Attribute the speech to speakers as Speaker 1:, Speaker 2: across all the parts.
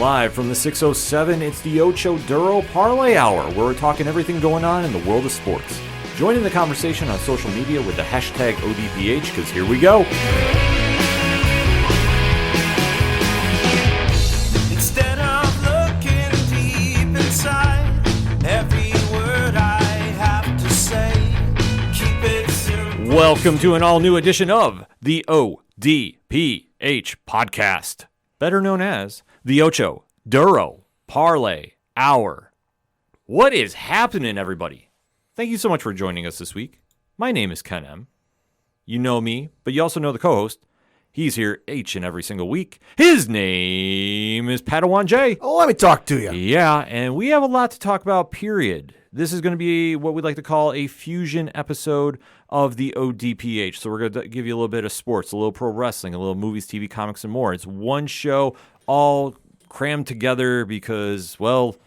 Speaker 1: Live from the 607, it's the Ocho Duro Parlay Hour, where we're talking everything going on in the world of sports. Join in the conversation on social media with the hashtag ODPH, because here we go.
Speaker 2: Instead of looking deep inside, every word I have to say, keep it simple.
Speaker 1: Welcome to an all-new edition of the ODPH podcast, better known as the Ocho Duro Parlay Hour. What is happening, everybody? Thank you so much for joining us this week. My name is Ken M. You know me, but you also know the co-host. He's here each and every single week. His name is Padawan J.
Speaker 3: Oh, let me talk to you.
Speaker 1: Yeah, and we have a lot to talk about, period. This is going to be what we'd like to call a fusion episode of the ODPH. So we're going to give you a little bit of sports, a little pro wrestling, a little movies, TV, comics, and more. It's one show all crammed together because, well,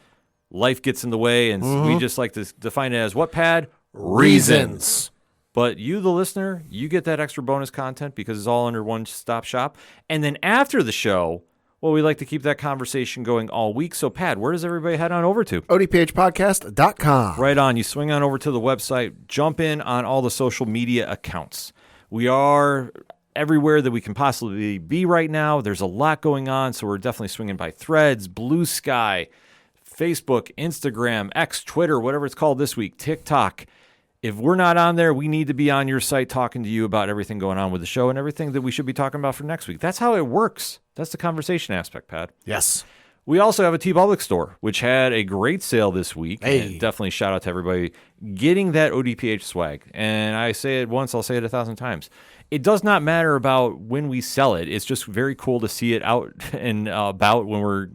Speaker 1: life gets in the way, and we just like to define it as what, Pad?
Speaker 3: Reasons.
Speaker 1: But you, the listener, you get that extra bonus content because it's all under one-stop shop. And then after the show, well, we like to keep that conversation going all week. So, Pad, where does everybody head on over to?
Speaker 3: ODPHpodcast.com.
Speaker 1: Right on. You swing on over to the website, jump in on all the social media accounts. We are everywhere that we can possibly be right now. There's a lot going on, so we're definitely swinging by Threads, Blue Sky, Facebook, Instagram, X, Twitter, whatever it's called this week, TikTok. If we're not on there, we need to be on your site talking to you about everything going on with the show and everything that we should be talking about for next week. That's how it works. That's the conversation aspect, Pat.
Speaker 3: Yes.
Speaker 1: We also have a TeePublic store, which had a great sale this week.
Speaker 3: Hey.
Speaker 1: And definitely shout out to everybody getting that ODPH swag. And I say it once, I'll say it 1,000 times. It does not matter about when we sell it. It's just very cool to see it out and about when we're,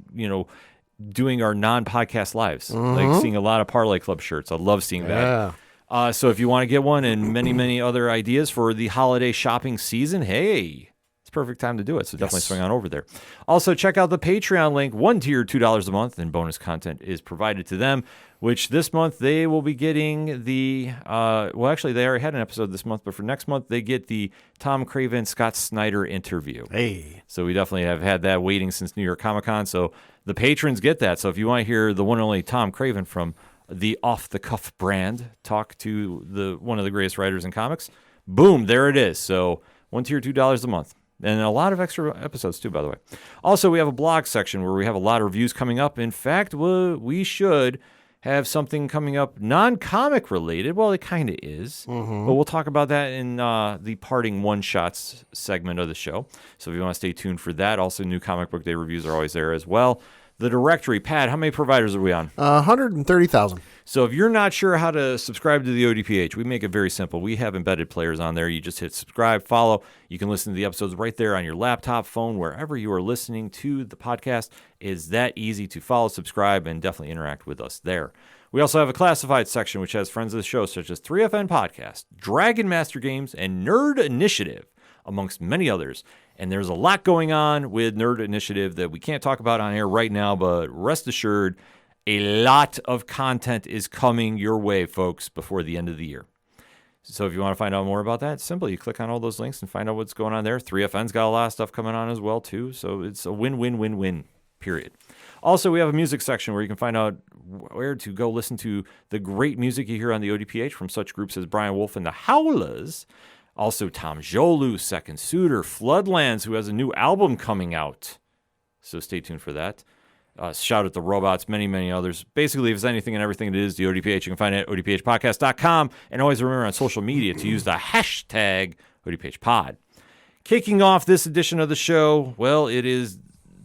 Speaker 1: doing our non-podcast lives, like seeing a lot of Parlay Club shirts. I love seeing that.
Speaker 3: Yeah.
Speaker 1: So if you want to get one and many, many other ideas for the holiday shopping season, hey, it's a perfect time to do it. So definitely swing on over there. Also, check out the Patreon link. One tier, $2 a month, and bonus content is provided to them, which this month they will be getting the, actually they already had an episode this month, but for next month they get the Tom Craven, Scott Snyder interview.
Speaker 3: Hey.
Speaker 1: So we definitely have had that waiting since New York Comic Con. So the patrons get that. So if you want to hear the one and only Tom Craven from the Off the Cuff brand talk to one of the greatest writers in comics, boom, there it is. So one tier, $2 a month. And a lot of extra episodes too, by the way. Also, we have a blog section where we have a lot of reviews coming up. In fact, we should have something coming up non-comic related. Well, it kind of is. But we'll talk about that in the parting one-shots segment of the show. So if you want to stay tuned for that. Also, new comic book day reviews are always there as well. The directory, Pat, how many providers are we on?
Speaker 3: 130,000.
Speaker 1: So if you're not sure how to subscribe to the ODPH, we make it very simple. We have embedded players on there. You just hit subscribe, follow. You can listen to the episodes right there on your laptop, phone, wherever you are listening to the podcast. It's that easy to follow, subscribe, and definitely interact with us there. We also have a classified section, which has friends of the show, such as 3FN Podcast, Dragon Master Games, and Nerd Initiative, amongst many others. And there's a lot going on with Nerd Initiative that we can't talk about on air right now, but rest assured, a lot of content is coming your way, folks, before the end of the year. So if you want to find out more about that, simply you click on all those links and find out what's going on there. 3FN's got a lot of stuff coming on as well, too. So it's a win-win-win-win, period. Also, we have a music section where you can find out where to go listen to the great music you hear on the ODPH from such groups as Brian Wolf and the Howlers. Also, Tom Jolu, Second Suitor, Floodlands, who has a new album coming out. So stay tuned for that. Shout out the Robots, many, many others. Basically, if it's anything and everything that is the ODPH, you can find it at odphpodcast.com. And always remember on social media to use the hashtag ODPHpod. Kicking off this edition of the show, well, it is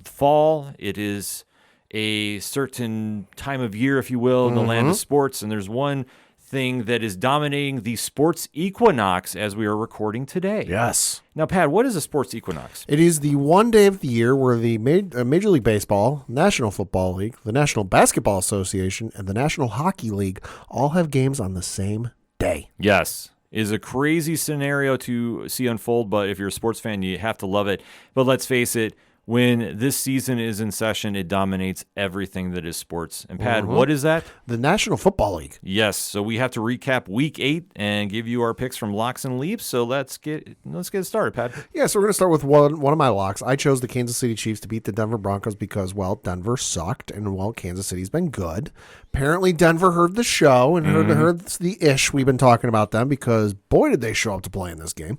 Speaker 1: fall. It is a certain time of year, if you will, in the land of sports. And there's one thing that is dominating the sports equinox as we are recording today.
Speaker 3: Yes.
Speaker 1: Now, Pat, what is a sports equinox?
Speaker 3: It is the one day of the year where the Major League Baseball, National Football League, the National Basketball Association, and the National Hockey League all have games on the same day.
Speaker 1: Yes. It is a crazy scenario to see unfold, but if you're a sports fan, you have to love it. But let's face it, When this season is in session, it dominates everything that is sports. And Pat, what is that?
Speaker 3: The National Football League.
Speaker 1: Yes. So we have to recap Week 8 and give you our picks from locks and leaps. So let's get started, Pat.
Speaker 3: Yeah, so we're going to start with one of my locks. I chose the Kansas City Chiefs to beat the Denver Broncos because, well, Denver sucked, and, well, Kansas City's been good. Apparently, Denver heard the show and heard the ish we've been talking about them because, boy, did they show up to play in this game.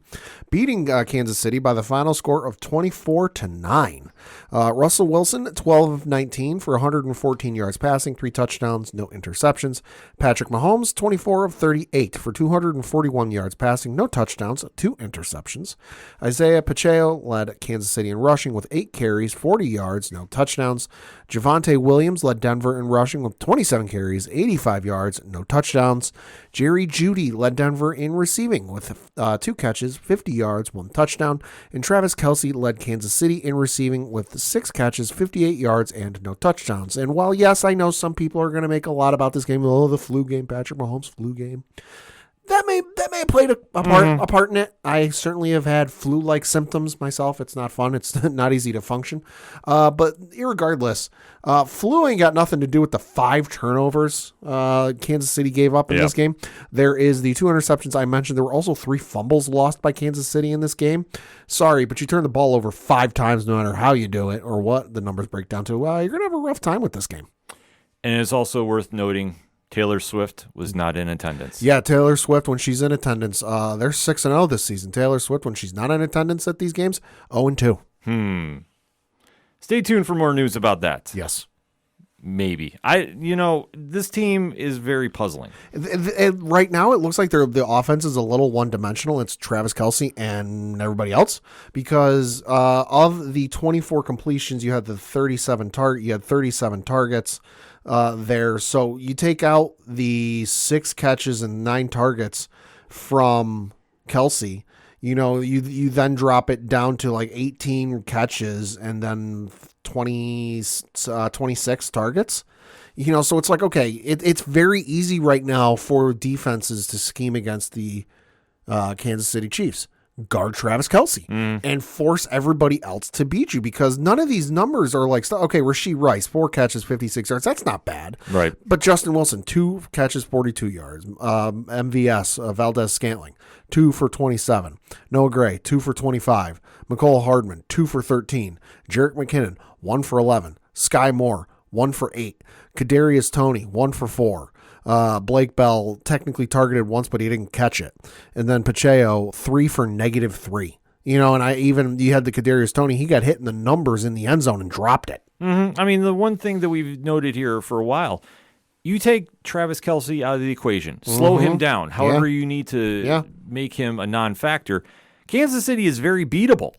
Speaker 3: Beating Kansas City by the final score of 24-9. Russell Wilson, 12 of 19 for 114 yards passing, 3 touchdowns, no interceptions. Patrick Mahomes, 24 of 38 for 241 yards passing, no touchdowns, 2 interceptions. Isaiah Pacheco led Kansas City in rushing with 8 carries, 40 yards, no touchdowns. Javonte Williams led Denver in rushing with 27 carries, 85 yards, no touchdowns. Jerry Jeudy led Denver in receiving with 2 catches, 50 yards, 1 touchdown. And Travis Kelce led Kansas City in receiving with 6 catches, 58 yards, and no touchdowns. And while, yes, I know some people are going to make a lot about this game, oh, the flu game, Patrick Mahomes' flu game. That may have played a part in it. I certainly have had flu-like symptoms myself. It's not fun. It's not easy to function. But irregardless, flu ain't got nothing to do with the 5 turnovers Kansas City gave up in this game. There is the 2 interceptions I mentioned. There were also 3 fumbles lost by Kansas City in this game. Sorry, but you turn the ball over 5 times no matter how you do it or what the numbers break down to. You're going to have a rough time with this game.
Speaker 1: And it's also worth noting Taylor Swift was not in attendance.
Speaker 3: Yeah, Taylor Swift, when she's in attendance, they're 6-0 this season. Taylor Swift, when she's not in attendance at these games, 0-2.
Speaker 1: Stay tuned for more news about that.
Speaker 3: Yes.
Speaker 1: Maybe. This team is very puzzling.
Speaker 3: Right now, it looks like the offense is a little one-dimensional. It's Travis Kelce and everybody else because of the 24 completions, you had 37 targets. There. So you take out the 6 catches and 9 targets from Kelce, you then drop it down to like 18 catches and then 26 targets. So it's like, okay, it's very easy right now for defenses to scheme against the Kansas City Chiefs. Guard Travis Kelce and force everybody else to beat you because none of these numbers are like, okay, Rashee Rice, 4 catches, 56 yards. That's not bad.
Speaker 1: Right.
Speaker 3: But Justin Wilson, 2 catches, 42 yards. MVS, Valdez Scantling, 2 for 27. Noah Gray, 2 for 25. Mecole Hardman, 2 for 13. Jerick McKinnon, 1 for 11. Sky Moore, 1 for 8. Kadarius Toney, 1 for 4. Blake Bell technically targeted once, but he didn't catch it. And then Pacheco, 3 for -3. And you had the Kadarius Toney, he got hit in the numbers in the end zone and dropped it.
Speaker 1: I mean, the one thing that we've noted here for a while, you take Travis Kelce out of the equation, slow him down, however you need to make him a non-factor. Kansas City is very beatable.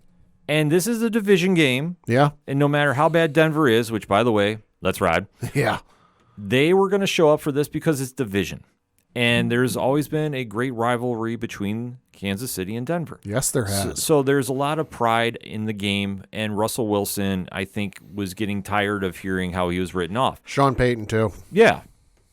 Speaker 1: And this is a division game.
Speaker 3: Yeah.
Speaker 1: And no matter how bad Denver is, which, by the way, let's ride.
Speaker 3: Yeah.
Speaker 1: They were going to show up for this because it's division. And there's always been a great rivalry between Kansas City and Denver.
Speaker 3: Yes, there has.
Speaker 1: So there's a lot of pride in the game. And Russell Wilson, I think, was getting tired of hearing how he was written off.
Speaker 3: Sean Payton, too.
Speaker 1: Yeah.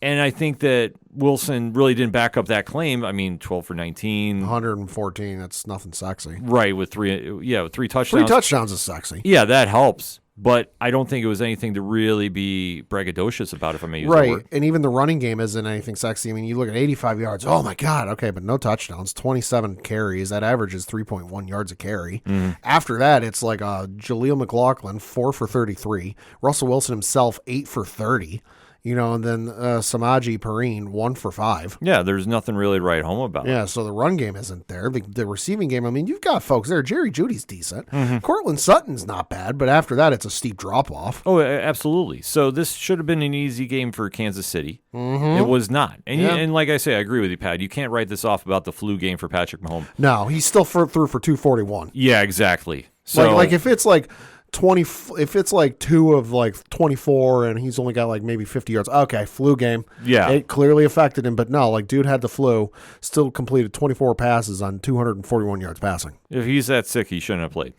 Speaker 1: And I think that Wilson really didn't back up that claim. I mean, 12 for 19.
Speaker 3: 114, that's nothing sexy.
Speaker 1: Right, with 3 touchdowns.
Speaker 3: 3 touchdowns is sexy.
Speaker 1: Yeah, that helps. But I don't think it was anything to really be braggadocious about, if I may use the word.
Speaker 3: And even the running game isn't anything sexy. I mean, you look at 85 yards. Oh, my God. Okay, but no touchdowns. 27 carries. That averages 3.1 yards a carry. After that, it's like Jaleel McLaughlin, 4 for 33. Russell Wilson himself, 8 for 30. And then Samaje Perine, 1 for 5.
Speaker 1: Yeah, there's nothing really to write home about.
Speaker 3: Yeah, so the run game isn't there. The receiving game, I mean, you've got folks there. Jerry Jeudy's decent. Cortland Sutton's not bad, but after that, it's a steep drop-off.
Speaker 1: Oh, absolutely. So this should have been an easy game for Kansas City. It was not. And like I say, I agree with you, Pat. You can't write this off about the flu game for Patrick Mahomes.
Speaker 3: No, he's still through for 241.
Speaker 1: Yeah, exactly. So
Speaker 3: like if it's like 20, if it's like 2 of like 24 and he's only got like maybe 50 yards, okay, flu game.
Speaker 1: Yeah.
Speaker 3: It clearly affected him, but no, like dude had the flu, still completed 24 passes on 241 yards passing.
Speaker 1: If he's that sick, he shouldn't have played.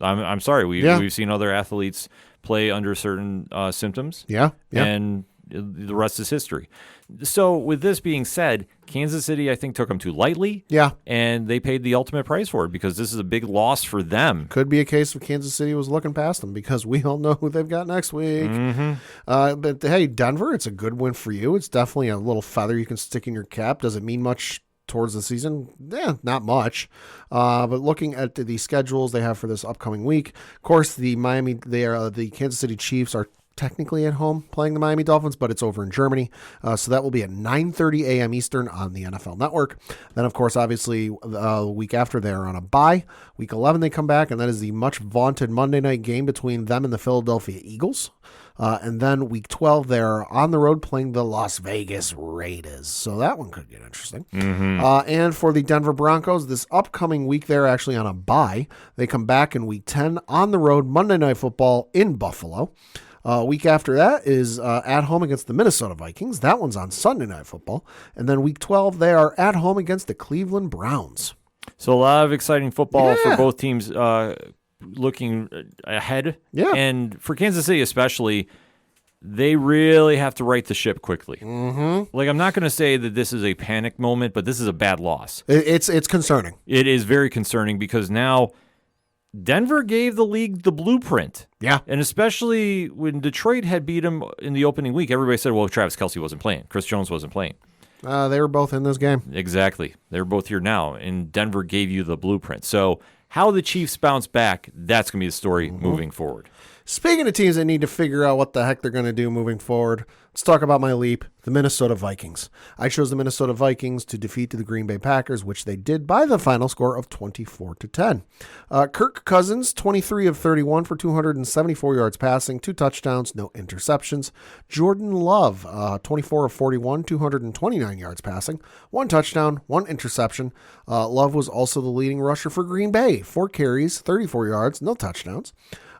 Speaker 1: I'm sorry. We've seen other athletes play under certain symptoms.
Speaker 3: Yeah.
Speaker 1: And the rest is history. So with this being said, Kansas City, I think, took them too lightly.
Speaker 3: Yeah.
Speaker 1: And they paid the ultimate price for it because this is a big loss for them.
Speaker 3: Could be a case of Kansas City was looking past them because we all know who they've got next week. But hey, Denver, it's a good win for you. It's definitely a little feather you can stick in your cap. Does it mean much towards the season? Yeah, not much. But looking at the schedules they have for this upcoming week, of course, the Kansas City Chiefs are technically at home playing the Miami Dolphins, but it's over in Germany. So that will be at 9:30 a.m. Eastern on the NFL Network. Then, of course, obviously, the week after they're on a bye. Week 11 they come back, and that is the much vaunted Monday night game between them and the Philadelphia Eagles. And then week 12, they're on the road playing the Las Vegas Raiders. So that one could get interesting. And for the Denver Broncos, this upcoming week, they're actually on a bye. They come back in week 10 on the road, Monday Night Football in Buffalo. Week after that is at home against the Minnesota Vikings. That one's on Sunday Night Football. And then week 12, they are at home against the Cleveland Browns.
Speaker 1: So a lot of exciting football for both teams looking ahead.
Speaker 3: Yeah.
Speaker 1: And for Kansas City especially, they really have to right the ship quickly. Like, I'm not going to say that this is a panic moment, but this is a bad loss.
Speaker 3: It's concerning.
Speaker 1: It is very concerning because now Denver gave the league the blueprint.
Speaker 3: Yeah.
Speaker 1: And especially when Detroit had beat them in the opening week, everybody said, well, Travis Kelce wasn't playing. Chris Jones wasn't playing.
Speaker 3: They were both in this game.
Speaker 1: Exactly. They're both here now, and Denver gave you the blueprint. So how the Chiefs bounce back, that's going to be the story moving forward.
Speaker 3: Speaking of teams that need to figure out what the heck they're going to do moving forward, let's talk about my leap, the Minnesota Vikings. I chose the Minnesota Vikings to defeat the Green Bay Packers, which they did by the final score of 24-10. Kirk Cousins, 23 of 31 for 274 yards passing, 2 touchdowns, no interceptions. Jordan Love, 24 of 41, 229 yards passing, 1 touchdown, 1 interception. Love was also the leading rusher for Green Bay, 4 carries, 34 yards, no touchdowns.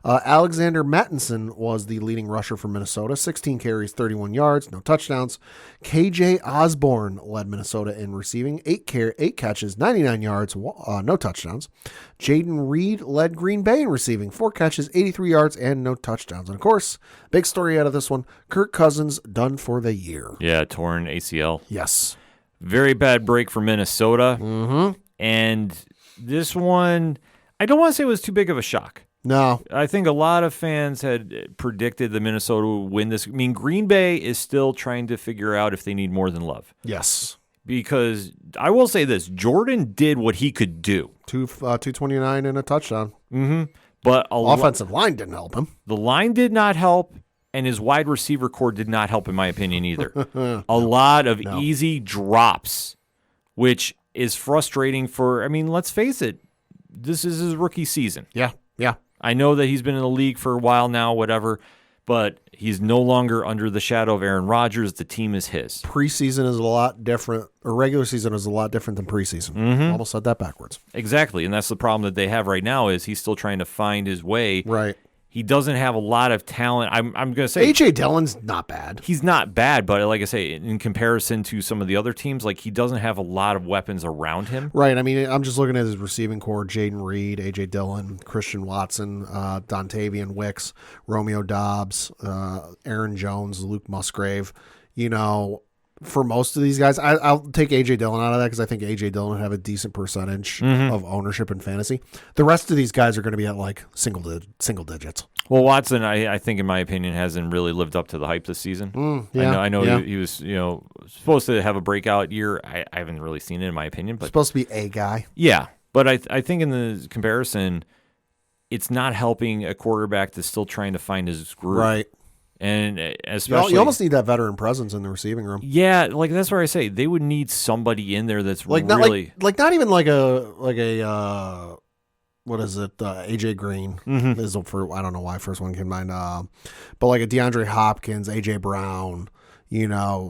Speaker 3: Alexander Mattinson was the leading rusher for Minnesota, 16 carries, 31 yards, no touchdowns. KJ Osborne led Minnesota in receiving, 8 catches, 99 yards, no touchdowns. Jaden Reed led Green Bay in receiving, 4 catches, 83 yards, and no touchdowns. And of course, big story out of this one, Kirk Cousins done for the year.
Speaker 1: Yeah, torn ACL.
Speaker 3: Yes.
Speaker 1: Very bad break for Minnesota. And this one, I don't want to say it was too big of a shock.
Speaker 3: No.
Speaker 1: I think a lot of fans had predicted that Minnesota would win this. I mean, Green Bay is still trying to figure out if they need more than Love.
Speaker 3: Yes.
Speaker 1: Because I will say this, Jordan did what he could do.
Speaker 3: 229 and a touchdown.
Speaker 1: But
Speaker 3: offensive line didn't help him.
Speaker 1: The line did not help, and his wide receiver core did not help, in my opinion, either. A lot of easy drops, which is frustrating for, I mean, let's face it, this is his rookie season.
Speaker 3: Yeah.
Speaker 1: I know that he's been in the league for a while now, whatever, but he's no longer under the shadow of Aaron Rodgers. The team is his.
Speaker 3: Preseason is a lot different, or regular season is a lot different than preseason. Almost said that backwards.
Speaker 1: Exactly, and that's the problem that they have right now is he's still trying to find his way.
Speaker 3: Right.
Speaker 1: He doesn't have a lot of talent. I'm going to say
Speaker 3: A.J. Dillon's not bad.
Speaker 1: He's not bad, but like I say, in comparison to some of the other teams, like he doesn't have a lot of weapons around him.
Speaker 3: Right. I mean, I'm just looking at his receiving core: Jaden Reed, A.J. Dillon, Christian Watson, Dontavian Wicks, Romeo Dobbs, Aaron Jones, Luke Musgrave. You know, for most of these guys, I'll take A.J. Dillon out of that because I think A.J. Dillon would have a decent percentage of ownership in fantasy. The rest of these guys are going to be at like single digits.
Speaker 1: Well, Watson, I think, in my opinion, hasn't really lived up to the hype this season. I know he was, supposed to have a breakout year. I haven't really seen it, in my opinion. But
Speaker 3: supposed to be a guy.
Speaker 1: Yeah, but I think in the comparison, it's not helping a quarterback that's still trying to find his groove.
Speaker 3: Right.
Speaker 1: And especially,
Speaker 3: you almost need that veteran presence in the receiving room.
Speaker 1: Yeah, like that's where I say they would need somebody in there that's
Speaker 3: like
Speaker 1: really
Speaker 3: not even like a what is it? AJ Green is for, I don't know why first one came to mind. But like a DeAndre Hopkins, AJ Brown,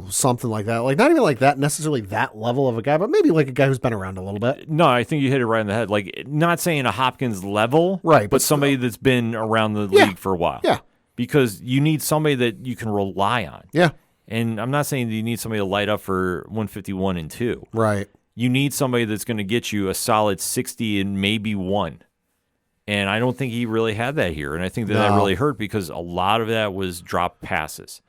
Speaker 3: something like that. Like not even like that necessarily that level of a guy, but maybe like a guy who's been around a little bit.
Speaker 1: No, I think you hit it right on the head. Like not saying a Hopkins level,
Speaker 3: right?
Speaker 1: But somebody that's been around the league for a while.
Speaker 3: Yeah.
Speaker 1: Because you need somebody that you can rely on.
Speaker 3: Yeah.
Speaker 1: And I'm not saying that you need somebody to light up for 151 and 2.
Speaker 3: Right.
Speaker 1: You need somebody that's going to get you a solid 60 and maybe 1. And I don't think he really had that here. And I think that really hurt because a lot of that was drop passes.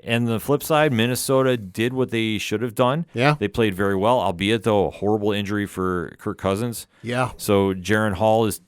Speaker 1: And the flip side, Minnesota did what they should have done.
Speaker 3: Yeah.
Speaker 1: They played very well, albeit though a horrible injury for Kirk Cousins.
Speaker 3: Yeah.
Speaker 1: So Jaron Hall was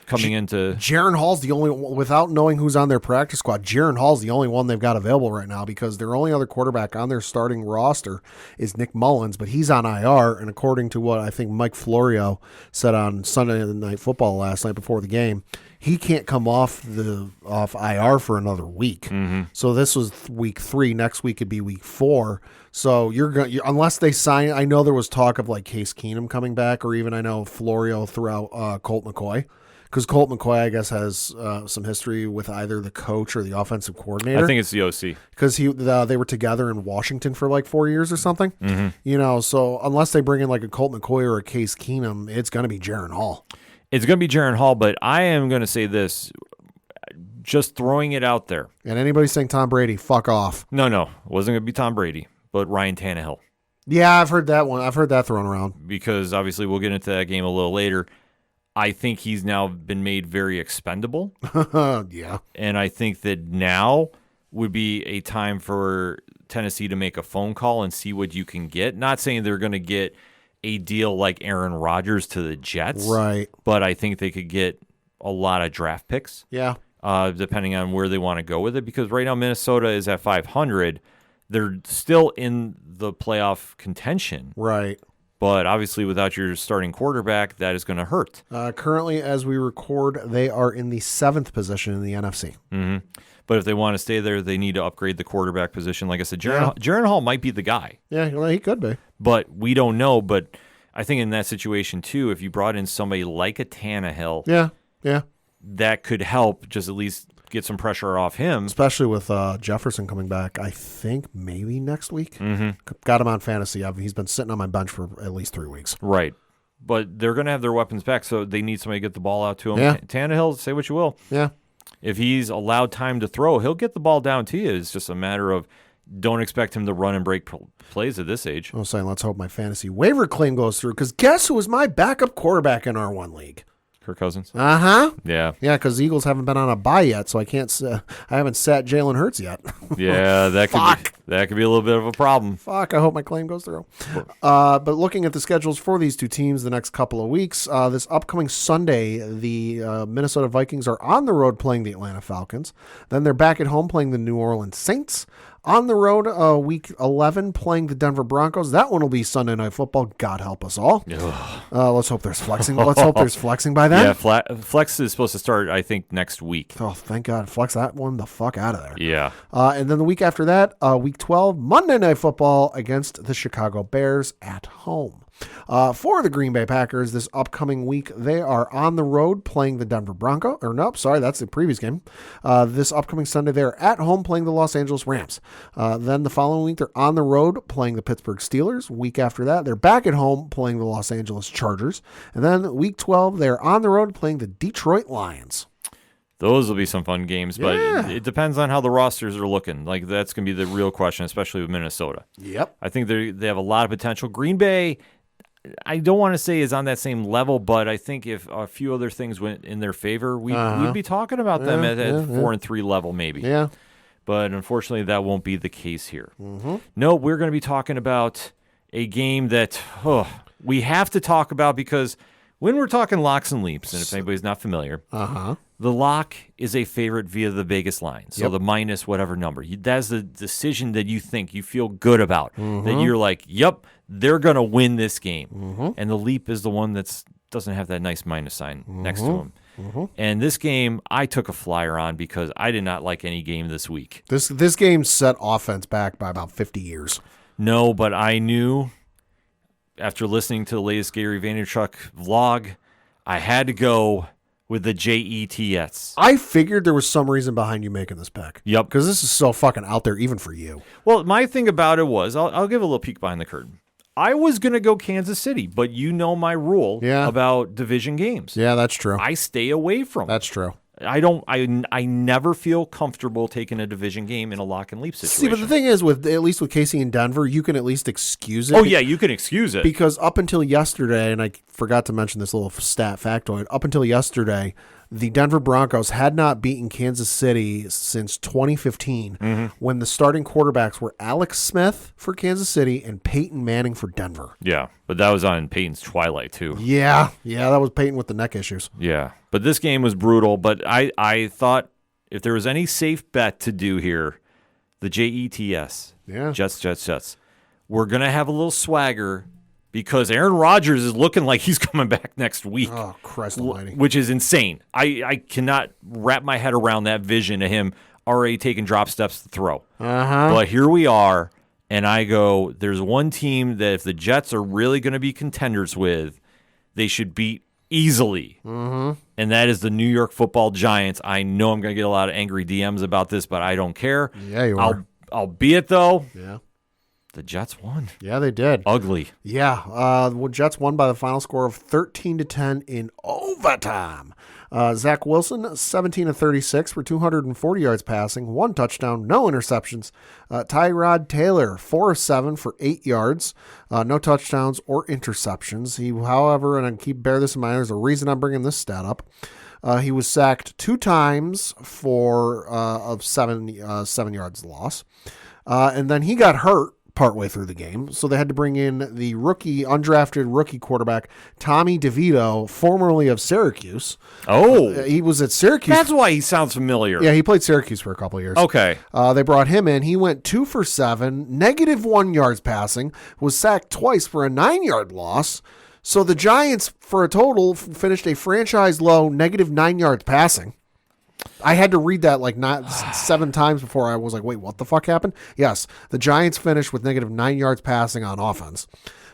Speaker 1: coming into.
Speaker 3: Jaron Hall's the only one, without knowing who's on their practice squad, Jaron Hall's the only one they've got available right now because their only other quarterback on their starting roster is Nick Mullins, but he's on IR. And according to what I think Mike Florio said on Sunday Night Football last night before the game, he can't come off IR for another week.
Speaker 1: Mm-hmm.
Speaker 3: So this was week 3. Next week could be week 4. So you're going unless they sign. I know there was talk of like Case Keenum coming back, or even I know Florio threw out Colt McCoy. Because Colt McCoy, I guess, has some history with either the coach or the offensive coordinator.
Speaker 1: I think it's the OC.
Speaker 3: Because they were together in Washington for like 4 years or something.
Speaker 1: Mm-hmm.
Speaker 3: So unless they bring in like a Colt McCoy or a Case Keenum, it's going to be Jaron Hall.
Speaker 1: It's going to be Jaron Hall, but I am going to say this, just throwing it out there.
Speaker 3: And anybody saying Tom Brady, fuck off.
Speaker 1: No, it wasn't going to be Tom Brady, but Ryan Tannehill.
Speaker 3: Yeah, I've heard that one. I've heard that thrown around.
Speaker 1: Because obviously we'll get into that game a little later. I think he's now been made very expendable.
Speaker 3: Yeah.
Speaker 1: And I think that now would be a time for Tennessee to make a phone call and see what you can get. Not saying they're going to get a deal like Aaron Rodgers to the Jets.
Speaker 3: Right.
Speaker 1: But I think they could get a lot of draft picks.
Speaker 3: Yeah.
Speaker 1: Depending on where they want to go with it. Because right now Minnesota is at 500. They're still in the playoff contention.
Speaker 3: Right.
Speaker 1: But obviously without your starting quarterback, that is going to hurt.
Speaker 3: Currently, as we record, they are in the 7th position in the NFC.
Speaker 1: Mm-hmm. But if they want to stay there, they need to upgrade the quarterback position. Like I said, Jaron Hall might be the guy.
Speaker 3: Yeah, well, he could be.
Speaker 1: But we don't know. But I think in that situation, too, if you brought in somebody like a Tannehill,
Speaker 3: yeah,
Speaker 1: that could help just at least get some pressure off him.
Speaker 3: Especially with Jefferson coming back, I think maybe next week.
Speaker 1: Mm-hmm.
Speaker 3: Got him on fantasy. He's been sitting on my bench for at least 3 weeks.
Speaker 1: Right. But they're going to have their weapons back, so they need somebody to get the ball out to him.
Speaker 3: Yeah.
Speaker 1: Tannehill, say what you will.
Speaker 3: Yeah.
Speaker 1: If he's allowed time to throw, he'll get the ball down to you. It's just a matter of don't expect him to run and break plays at this age.
Speaker 3: I was saying, let's hope my fantasy waiver claim goes through, because guess who was my backup quarterback in our one league?
Speaker 1: Kirk Cousins?
Speaker 3: Uh-huh.
Speaker 1: Yeah.
Speaker 3: Yeah, because Eagles haven't been on a bye yet, so I haven't sat Jalen Hurts yet.
Speaker 1: Yeah, that could be a little bit of a problem.
Speaker 3: Fuck, I hope my claim goes through. But looking at the schedules for these two teams the next couple of weeks, this upcoming Sunday, the Minnesota Vikings are on the road playing the Atlanta Falcons. Then they're back at home playing the New Orleans Saints. On the road, week 11, playing the Denver Broncos. That one will be Sunday Night Football. God help us all. Let's hope there's flexing. Let's hope there's flexing by then.
Speaker 1: Yeah, flex is supposed to start, I think, next week.
Speaker 3: Oh, thank God. Flex that one the fuck out of there.
Speaker 1: Yeah.
Speaker 3: And then the week after that, week 12, Monday Night Football against the Chicago Bears at home. For the Green Bay Packers this upcoming week, they are on the road playing the Denver Broncos. Or nope, sorry, that's the previous game. This upcoming Sunday, they're at home playing the Los Angeles Rams. Then the following week, they're on the road playing the Pittsburgh Steelers. Week after that, they're back at home playing the Los Angeles Chargers. And then week 12, they're on the road playing the Detroit Lions.
Speaker 1: Those will be some fun games, but it depends on how the rosters are looking. Like, that's going to be the real question, especially with Minnesota.
Speaker 3: Yep.
Speaker 1: I think they have a lot of potential. Green Bay, I don't want to say is on that same level, but I think if a few other things went in their favor, we'd be talking about them at 4-3 level maybe.
Speaker 3: Yeah.
Speaker 1: But unfortunately, that won't be the case here.
Speaker 3: Mm-hmm.
Speaker 1: No, we're going to be talking about a game that we have to talk about, because when we're talking locks and leaps, and if anybody's not familiar, the lock is a favorite via the Vegas line. So the minus whatever number. That's the decision that you think you feel good about. That you're like, yep, they're going to win this game. And the leap is the one that doesn't have that nice minus sign next to them. And this game, I took a flyer on because I did not like any game this week.
Speaker 3: This game set offense back by about 50 years.
Speaker 1: No, but I knew after listening to the latest Gary Vaynerchuk vlog, I had to go with the Jets.
Speaker 3: I figured there was some reason behind you making this pick.
Speaker 1: Yep.
Speaker 3: Because this is so fucking out there, even for you.
Speaker 1: Well, my thing about it was, I'll give a little peek behind the curtain. I was going to go Kansas City, but you know my rule about division games.
Speaker 3: Yeah, that's true.
Speaker 1: I stay away from them.
Speaker 3: That's true.
Speaker 1: I never feel comfortable taking a division game in a lock and leap situation.
Speaker 3: See, but the thing is, at least with Casey and Denver, you can at least excuse it.
Speaker 1: Oh, yeah, you can excuse it.
Speaker 3: Because up until yesterday, and I forgot to mention this little stat factoid, up until yesterday, the Denver Broncos had not beaten Kansas City since 2015 when the starting quarterbacks were Alex Smith for Kansas City and Peyton Manning for Denver.
Speaker 1: Yeah, but that was on Peyton's twilight, too.
Speaker 3: Yeah, that was Peyton with the neck issues.
Speaker 1: Yeah, but this game was brutal. But I thought if there was any safe bet to do here, the Jets, Jets, we're going to have a little swagger because Aaron Rodgers is looking like he's coming back next week.
Speaker 3: Oh, Christ almighty.
Speaker 1: Which is insane. I cannot wrap my head around that vision of him already taking drop steps to throw. But here we are, and I go, there's one team that if the Jets are really going to be contenders with, they should beat easily. And that is the New York Football Giants. I know I'm going to get a lot of angry DMs about this, but I don't care.
Speaker 3: Yeah, you are.
Speaker 1: Albeit, though,
Speaker 3: Yeah.
Speaker 1: the Jets won.
Speaker 3: Yeah, they did.
Speaker 1: Ugly.
Speaker 3: Yeah, the Jets won by the final score of 13-10 in overtime. Zach Wilson, 17 of 36 for 240 yards passing, 1 touchdown, no interceptions. Tyrod Taylor, 4 of 7 for 8 yards, no touchdowns or interceptions. He, however, and I bear this in mind, there's a reason I'm bringing this stat up. He was sacked 2 times for of 7 yards loss, and then he got hurt partway through the game, so they had to bring in the undrafted rookie quarterback Tommy DeVito, formerly of Syracuse.
Speaker 1: Oh,
Speaker 3: He was at Syracuse.
Speaker 1: that's why he sounds familiar.
Speaker 3: Yeah, he played Syracuse for a couple of years.
Speaker 1: Okay.
Speaker 3: They brought him in. He went 2 for 7, -1 yards passing, was sacked twice for a 9-yard loss. So the Giants, for a total, finished a franchise low -9 yards passing. I had to read that like not 7 times before I was like, wait, what the fuck happened? Yes, the Giants finished with -9 yards passing on offense.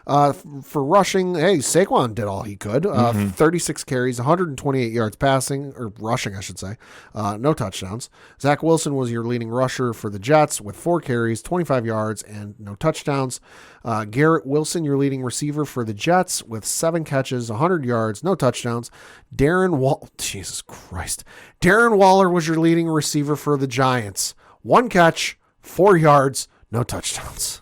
Speaker 3: For rushing, hey, Saquon did all he could. 36 carries, 128 yards passing, or rushing, I should say. No touchdowns. Zach Wilson was your leading rusher for the Jets with 4 carries, 25 yards, and no touchdowns. Garrett Wilson, your leading receiver for the Jets with 7 catches, 100 yards, no touchdowns. Darren Waller was your leading receiver for the Giants. 1 catch, 4 yards, no touchdowns.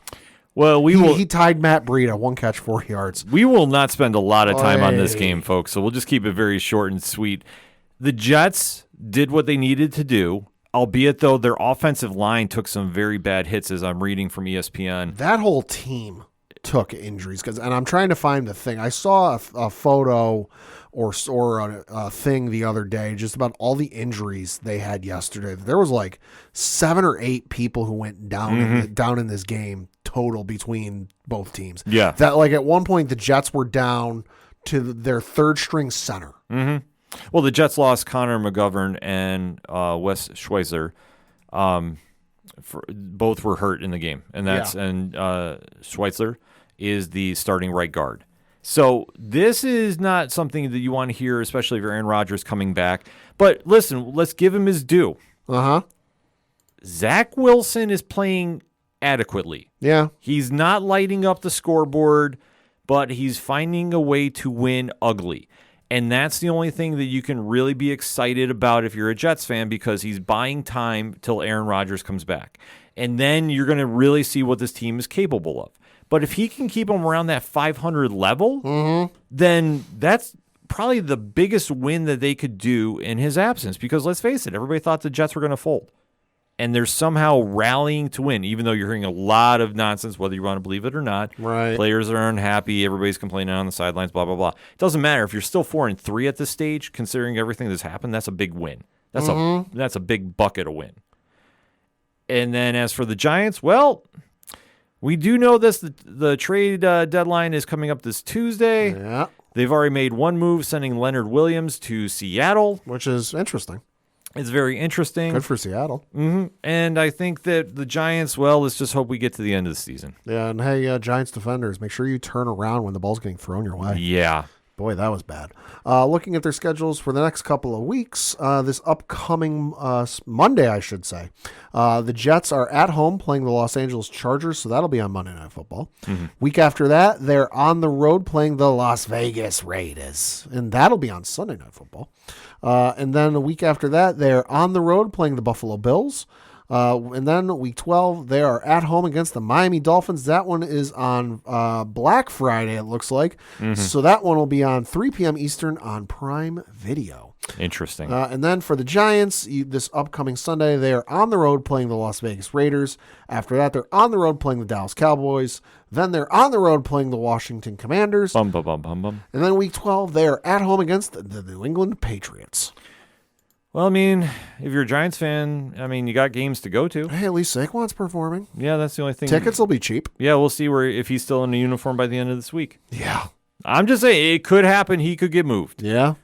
Speaker 1: Well,
Speaker 3: he tied Matt Breida, 1 catch, 4 yards.
Speaker 1: We will not spend a lot of time on this game, folks, so we'll just keep it very short and sweet. The Jets did what they needed to do, albeit, though, their offensive line took some very bad hits, as I'm reading from ESPN.
Speaker 3: That whole team took injuries, and I'm trying to find the thing. I saw a photo or a thing the other day just about all the injuries they had yesterday. There was like 7 or 8 people who went down down in this game total between both teams.
Speaker 1: Yeah.
Speaker 3: That like at one point the Jets were down to their 3rd string center.
Speaker 1: Well, the Jets lost Connor McGovern and Wes Schweitzer. Both were hurt in the game, and Schweitzer is the starting right guard. So this is not something that you want to hear, especially if you're Aaron Rodgers coming back. But listen, let's give him his due. Zach Wilson is playing adequately.
Speaker 3: Yeah.
Speaker 1: He's not lighting up the scoreboard, but he's finding a way to win ugly. And that's the only thing that you can really be excited about if you're a Jets fan, because he's buying time till Aaron Rodgers comes back. And then you're going to really see what this team is capable of. But if he can keep them around that 500 level, then that's probably the biggest win that they could do in his absence. Because let's face it, everybody thought the Jets were going to fold. And they're somehow rallying to win, even though you're hearing a lot of nonsense, whether you want to believe it or not.
Speaker 3: Right.
Speaker 1: Players are unhappy. Everybody's complaining on the sidelines, blah, blah, blah. It doesn't matter. If you're still 4-3 at this stage, considering everything that's happened, that's a big win. That's a big bucket of win. And then as for the Giants, well, we do know this. The trade deadline is coming up this Tuesday.
Speaker 3: Yeah.
Speaker 1: They've already made one move, sending Leonard Williams to Seattle.
Speaker 3: Which is interesting.
Speaker 1: It's very interesting.
Speaker 3: Good for Seattle.
Speaker 1: And I think that the Giants, well, let's just hope we get to the end of the season.
Speaker 3: Yeah, and hey, Giants defenders, make sure you turn around when the ball's getting thrown your way.
Speaker 1: Yeah.
Speaker 3: Boy, that was bad. Looking at their schedules for the next couple of weeks, this upcoming Monday, I should say, the Jets are at home playing the Los Angeles Chargers, so that'll be on Monday Night Football. Week after that, they're on the road playing the Las Vegas Raiders, and that'll be on Sunday Night Football. And then a week after that, they're on the road playing the Buffalo Bills. And then week 12, they are at home against the Miami Dolphins. That one is on Black Friday, it looks like. So that one will be on 3 p.m. Eastern on Prime Video.
Speaker 1: Interesting.
Speaker 3: And then for the Giants, this upcoming Sunday, they are on the road playing the Las Vegas Raiders. After that, they're on the road playing the Dallas Cowboys. Then they're on the road playing the Washington Commanders.
Speaker 1: Bum, bum, bum, bum, bum.
Speaker 3: And then week 12, they are at home against the New England Patriots.
Speaker 1: Well, I mean, if you're a Giants fan, I mean, you got games to go to.
Speaker 3: Hey, at least Saquon's performing.
Speaker 1: Yeah, that's the only thing.
Speaker 3: Tickets will be cheap.
Speaker 1: Yeah, we'll see if he's still in a uniform by the end of this week.
Speaker 3: Yeah.
Speaker 1: I'm just saying it could happen. He could get moved.
Speaker 3: Yeah.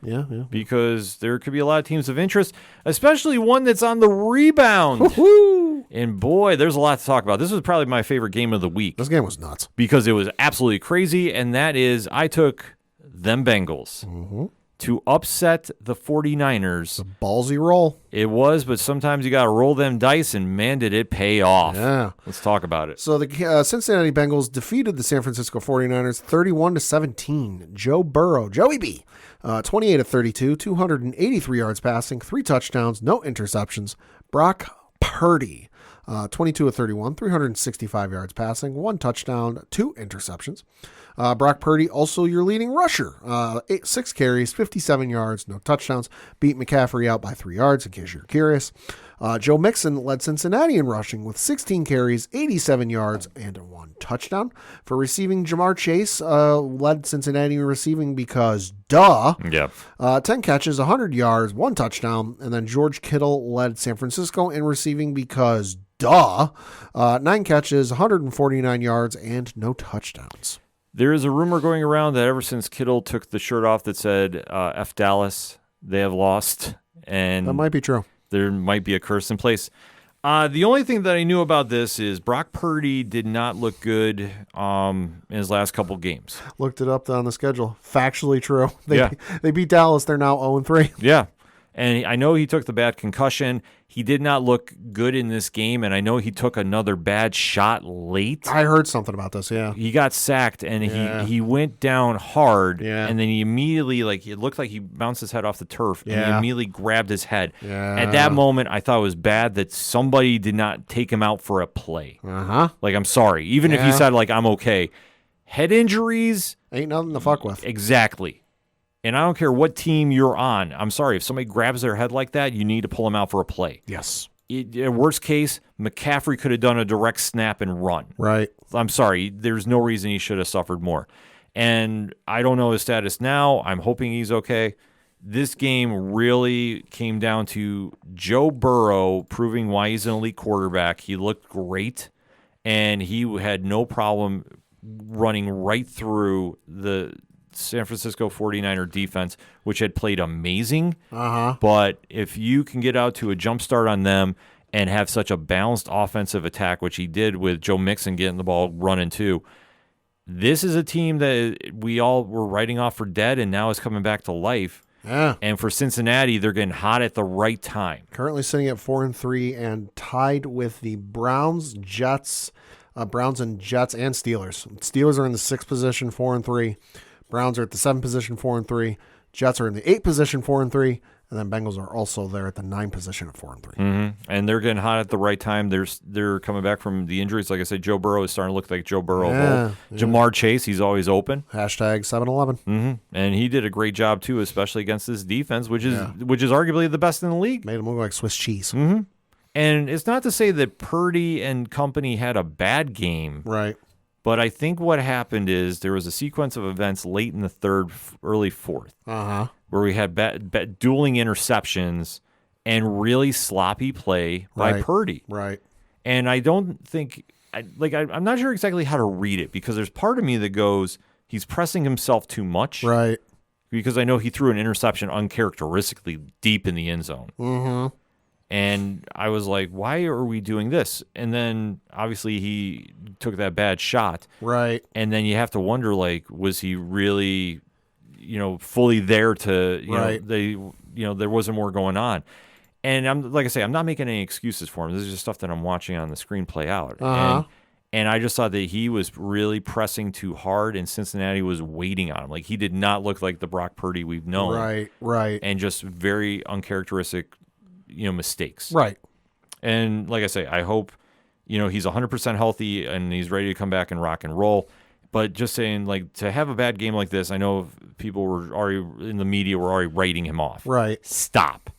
Speaker 1: Because there could be a lot of teams of interest, especially one that's on the rebound.
Speaker 3: Woo-hoo.
Speaker 1: And boy, there's a lot to talk about. This was probably my favorite game of the week.
Speaker 3: This game was nuts.
Speaker 1: Because it was absolutely crazy, and that is I took them Bengals to upset the 49ers.
Speaker 3: Ballsy roll.
Speaker 1: It was, but sometimes you got to roll them dice, and man, did it pay off.
Speaker 3: Yeah.
Speaker 1: Let's talk about it.
Speaker 3: So the Cincinnati Bengals defeated the San Francisco 49ers 31-17. Joe Burrow, Joey B, 28 of 32, 283 yards passing, 3 touchdowns, no interceptions. Brock Purdy, 22 of 31, 365 yards passing, 1 touchdown, 2 interceptions. Brock Purdy, also your leading rusher, 6 carries, 57 yards, no touchdowns. Beat McCaffrey out by 3 yards, in case you're curious. Joe Mixon led Cincinnati in rushing with 16 carries, 87 yards, and 1 touchdown. For receiving, Jamar Chase led Cincinnati in receiving because duh.
Speaker 1: Yep.
Speaker 3: 10 catches, 100 yards, 1 touchdown. And then George Kittle led San Francisco in receiving because duh. 9 catches, 149 yards, and no touchdowns.
Speaker 1: There is a rumor going around that ever since Kittle took the shirt off that said F Dallas, they have lost. And
Speaker 3: That might be true.
Speaker 1: there might be a curse in place. The only thing that I knew about this is Brock Purdy did not look good in his last couple games.
Speaker 3: Looked it up on the schedule. Factually true.
Speaker 1: Yeah.
Speaker 3: They beat Dallas. They're now 0-3.
Speaker 1: Yeah. And I know he took the bad concussion. He did not look good in this game, and I know he took another bad shot late.
Speaker 3: I heard something about this, yeah.
Speaker 1: He got sacked, and
Speaker 3: Yeah.
Speaker 1: he went down hard,
Speaker 3: Yeah.
Speaker 1: and then he immediately, it looked like he bounced his head off the turf, and he
Speaker 3: Yeah.
Speaker 1: immediately grabbed his head.
Speaker 3: Yeah.
Speaker 1: At that moment, I thought it was bad that somebody did not take him out for a play.
Speaker 3: Uh-huh.
Speaker 1: I'm sorry. Even if he
Speaker 3: Yeah.
Speaker 1: said, I'm okay. Head injuries,
Speaker 3: Ain't nothing to fuck with.
Speaker 1: exactly. And I don't care what team you're on. I'm sorry. If somebody grabs their head like that, you need to pull them out for a play.
Speaker 3: Yes.
Speaker 1: In worst case, McCaffrey could have done a direct snap and run.
Speaker 3: Right.
Speaker 1: I'm sorry. There's no reason he should have suffered more. And I don't know his status now. I'm hoping he's okay. This game really came down to Joe Burrow proving why he's an elite quarterback. He looked great, and he had no problem running right through the San Francisco 49er defense, which had played amazing.
Speaker 3: Uh-huh.
Speaker 1: But if you can get out to a jump start on them and have such a balanced offensive attack, which he did with Joe Mixon getting the ball running too, this is a team that we all were writing off for dead and now is coming back to life.
Speaker 3: Yeah.
Speaker 1: And for Cincinnati, they're getting hot at the right time.
Speaker 3: Currently sitting at 4-3 and tied with the Browns, Jets, Browns and Jets and Steelers. Steelers are in the 6th position, 4-3. Browns are at the 7th position, 4-3. Jets are in the 8th position, 4-3. And then Bengals are also there at the 9th position at 4-3.
Speaker 1: Mm-hmm. And they're getting hot at the right time. They're coming back from the injuries. Like I said, Joe Burrow is starting to look like Joe Burrow.
Speaker 3: Yeah.
Speaker 1: Jamar Chase, he's always open.
Speaker 3: Hashtag 7-11.
Speaker 1: Mm-hmm. And he did a great job too, especially against this defense, which is arguably the best in the league.
Speaker 3: Made him look like Swiss cheese.
Speaker 1: Mm-hmm. And it's not to say that Purdy and company had a bad game.
Speaker 3: Right.
Speaker 1: But I think what happened is there was a sequence of events late in the 3rd, early 4th, where we had dueling interceptions and really sloppy play by Purdy.
Speaker 3: Right.
Speaker 1: And I don't think, I'm not sure exactly how to read it, because there's part of me that goes, he's pressing himself too much.
Speaker 3: Right.
Speaker 1: Because I know he threw an interception uncharacteristically deep in the end zone.
Speaker 3: Mm-hmm.
Speaker 1: And I was like, why are we doing this? And then obviously he took that bad shot.
Speaker 3: Right.
Speaker 1: And then you have to wonder, was he really, fully there to, there wasn't more going on. And I'm not making any excuses for him. This is just stuff that I'm watching on the screen play out.
Speaker 3: Uh-huh.
Speaker 1: And I just thought that he was really pressing too hard, and Cincinnati was waiting on him. He did not look like the Brock Purdy we've known.
Speaker 3: Right.
Speaker 1: And just very uncharacteristic mistakes.
Speaker 3: Right.
Speaker 1: And like I say, I hope, he's 100% healthy and he's ready to come back and rock and roll. But just saying, like, to have a bad game like this, I know people were already in the media were already writing him off.
Speaker 3: Right.
Speaker 1: Stop.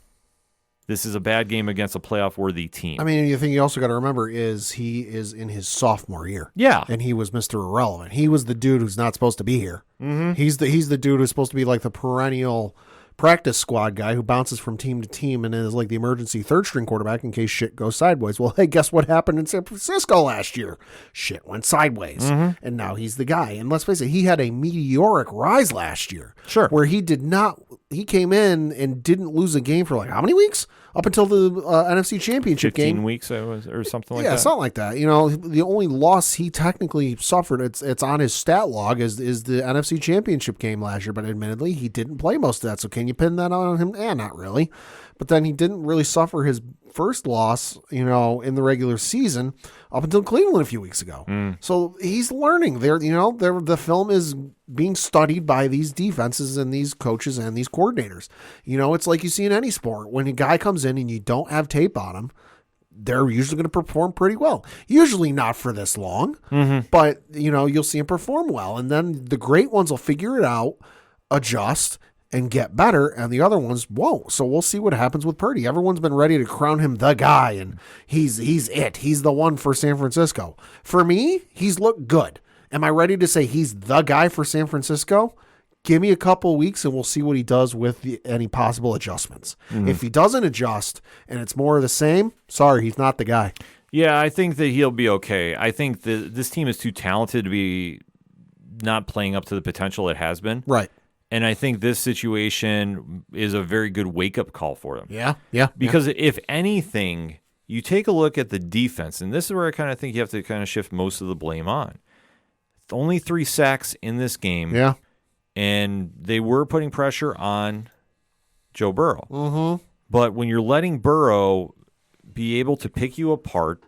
Speaker 1: This is a bad game against a playoff-worthy team.
Speaker 3: I mean, the thing you also got to remember is he is in his sophomore year.
Speaker 1: Yeah.
Speaker 3: And he was Mr. Irrelevant. He was the dude who's not supposed to be here. Mm-hmm. He's the dude who's supposed to be like the perennial practice squad guy who bounces from team to team and is like the emergency third-string quarterback in case shit goes sideways. Well, hey, guess what happened in San Francisco last year? Shit went sideways. Mm-hmm. And now he's the guy. And let's face it, he had a meteoric rise last year.
Speaker 1: Sure.
Speaker 3: Where he came in and didn't lose a game for like how many weeks? Up until the NFC Championship
Speaker 1: 15
Speaker 3: game.
Speaker 1: weeks or something like that.
Speaker 3: Yeah, something like that. The only loss he technically suffered, it's on his stat log, is the NFC Championship game last year. But admittedly, he didn't play most of that. So can you pin that on him? Not really. But then he didn't really suffer his first loss, in the regular season up until Cleveland a few weeks ago. So he's learning. The film is being studied by these defenses and these coaches and these coordinators. It's like you see in any sport. When a guy comes in and you don't have tape on him, they're usually going to perform pretty well. Usually not for this long, but you'll see him perform well. And then the great ones will figure it out, adjust, and get better, and the other ones won't. So we'll see what happens with Purdy. Everyone's been ready to crown him the guy, and he's it. He's the one for San Francisco. For me, he's looked good. Am I ready to say he's the guy for San Francisco? Give me a couple weeks, and we'll see what he does with any possible adjustments. If he doesn't adjust, and it's more of the same, sorry, he's not the guy.
Speaker 1: Yeah, I think that he'll be okay. I think that this team is too talented to be not playing up to the potential it has been.
Speaker 3: Right.
Speaker 1: And I think this situation is a very good wake-up call for them.
Speaker 3: Yeah.
Speaker 1: Because if anything, you take a look at the defense, and this is where I kind of think you have to kind of shift most of the blame on. Only 3 sacks in this game.
Speaker 3: Yeah.
Speaker 1: And they were putting pressure on Joe Burrow.
Speaker 3: Mm-hmm.
Speaker 1: But when you're letting Burrow be able to pick you apart,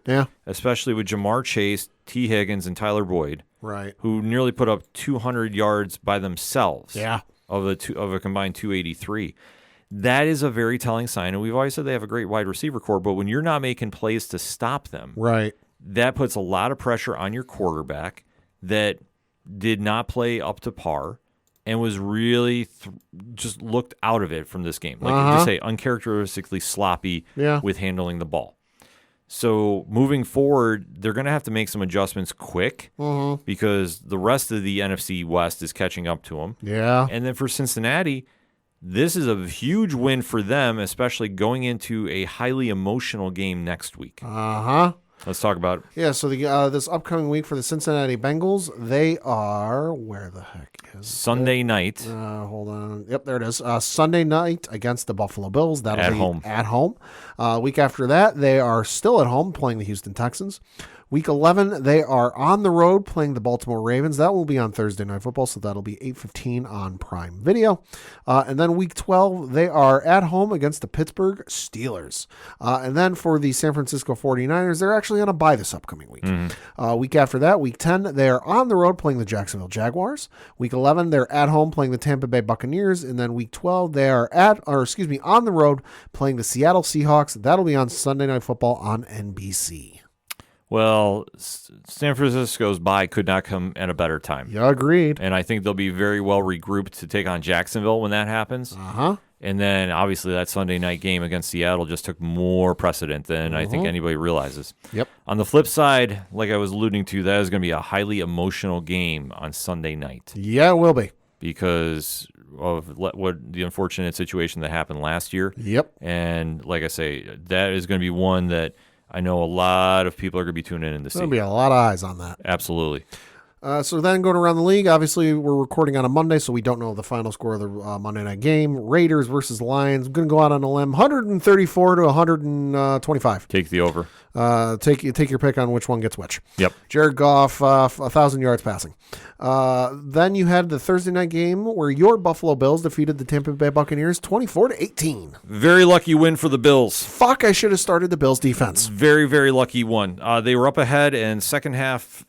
Speaker 1: especially with Jamar Chase, T. Higgins, and Tyler Boyd,
Speaker 3: right,
Speaker 1: who nearly put up 200 yards by themselves.
Speaker 3: Yeah.
Speaker 1: Of a combined 283. That is a very telling sign. And we've always said they have a great wide receiver core, but when you're not making plays to stop them,
Speaker 3: right,
Speaker 1: that puts a lot of pressure on your quarterback that did not play up to par and was really just looked out of it from this game. Like you say, uncharacteristically sloppy with handling the ball. So moving forward, they're going to have to make some adjustments quick because the rest of the NFC West is catching up to them.
Speaker 3: Yeah.
Speaker 1: And then for Cincinnati, this is a huge win for them, especially going into a highly emotional game next week. Let's talk about it.
Speaker 3: Yeah, so this upcoming week for the Cincinnati Bengals, they are, where the heck is
Speaker 1: Sunday night.
Speaker 3: Hold on. Yep, there it is. Sunday night against the Buffalo Bills. That'll
Speaker 1: at
Speaker 3: be
Speaker 1: home.
Speaker 3: At home. Week after that, they are still at home playing the Houston Texans. Week 11, they are on the road playing the Baltimore Ravens. That will be on Thursday Night Football, so that'll be 8:15 on Prime Video. And then Week 12, they are at home against the Pittsburgh Steelers. And then for the San Francisco 49ers, they're actually on a bye this upcoming week. Week after that, Week 10, they are on the road playing the Jacksonville Jaguars. Week 11, they're at home playing the Tampa Bay Buccaneers. And then Week 12, they are on the road playing the Seattle Seahawks. That'll be on Sunday Night Football on NBC.
Speaker 1: Well, San Francisco's bye could not come at a better time.
Speaker 3: Yeah, agreed.
Speaker 1: And I think they'll be very well regrouped to take on Jacksonville when that happens. And then, obviously, that Sunday night game against Seattle just took more precedent than I think anybody realizes.
Speaker 3: Yep.
Speaker 1: On the flip side, like I was alluding to, that is going to be a highly emotional game on Sunday night.
Speaker 3: Yeah, it will be.
Speaker 1: Because of what the unfortunate situation that happened last year.
Speaker 3: Yep.
Speaker 1: And like I say, that is going to be one that I know a lot of people are going to be tuning in to see.
Speaker 3: There'll be a lot of eyes on that.
Speaker 1: Absolutely.
Speaker 3: So then going around the league, obviously we're recording on a Monday, so we don't know the final score of the Monday night game. Raiders versus Lions. I'm going to go out on a limb, 134 to 125.
Speaker 1: Take the over.
Speaker 3: Take your pick on which one gets which.
Speaker 1: Yep.
Speaker 3: Jared Goff, 1,000 yards passing. Then you had the Thursday night game where your Buffalo Bills defeated the Tampa Bay Buccaneers 24-18.
Speaker 1: Very lucky win for the Bills.
Speaker 3: Fuck, I should have started the Bills defense.
Speaker 1: Very, very lucky one. They were up ahead, and second half,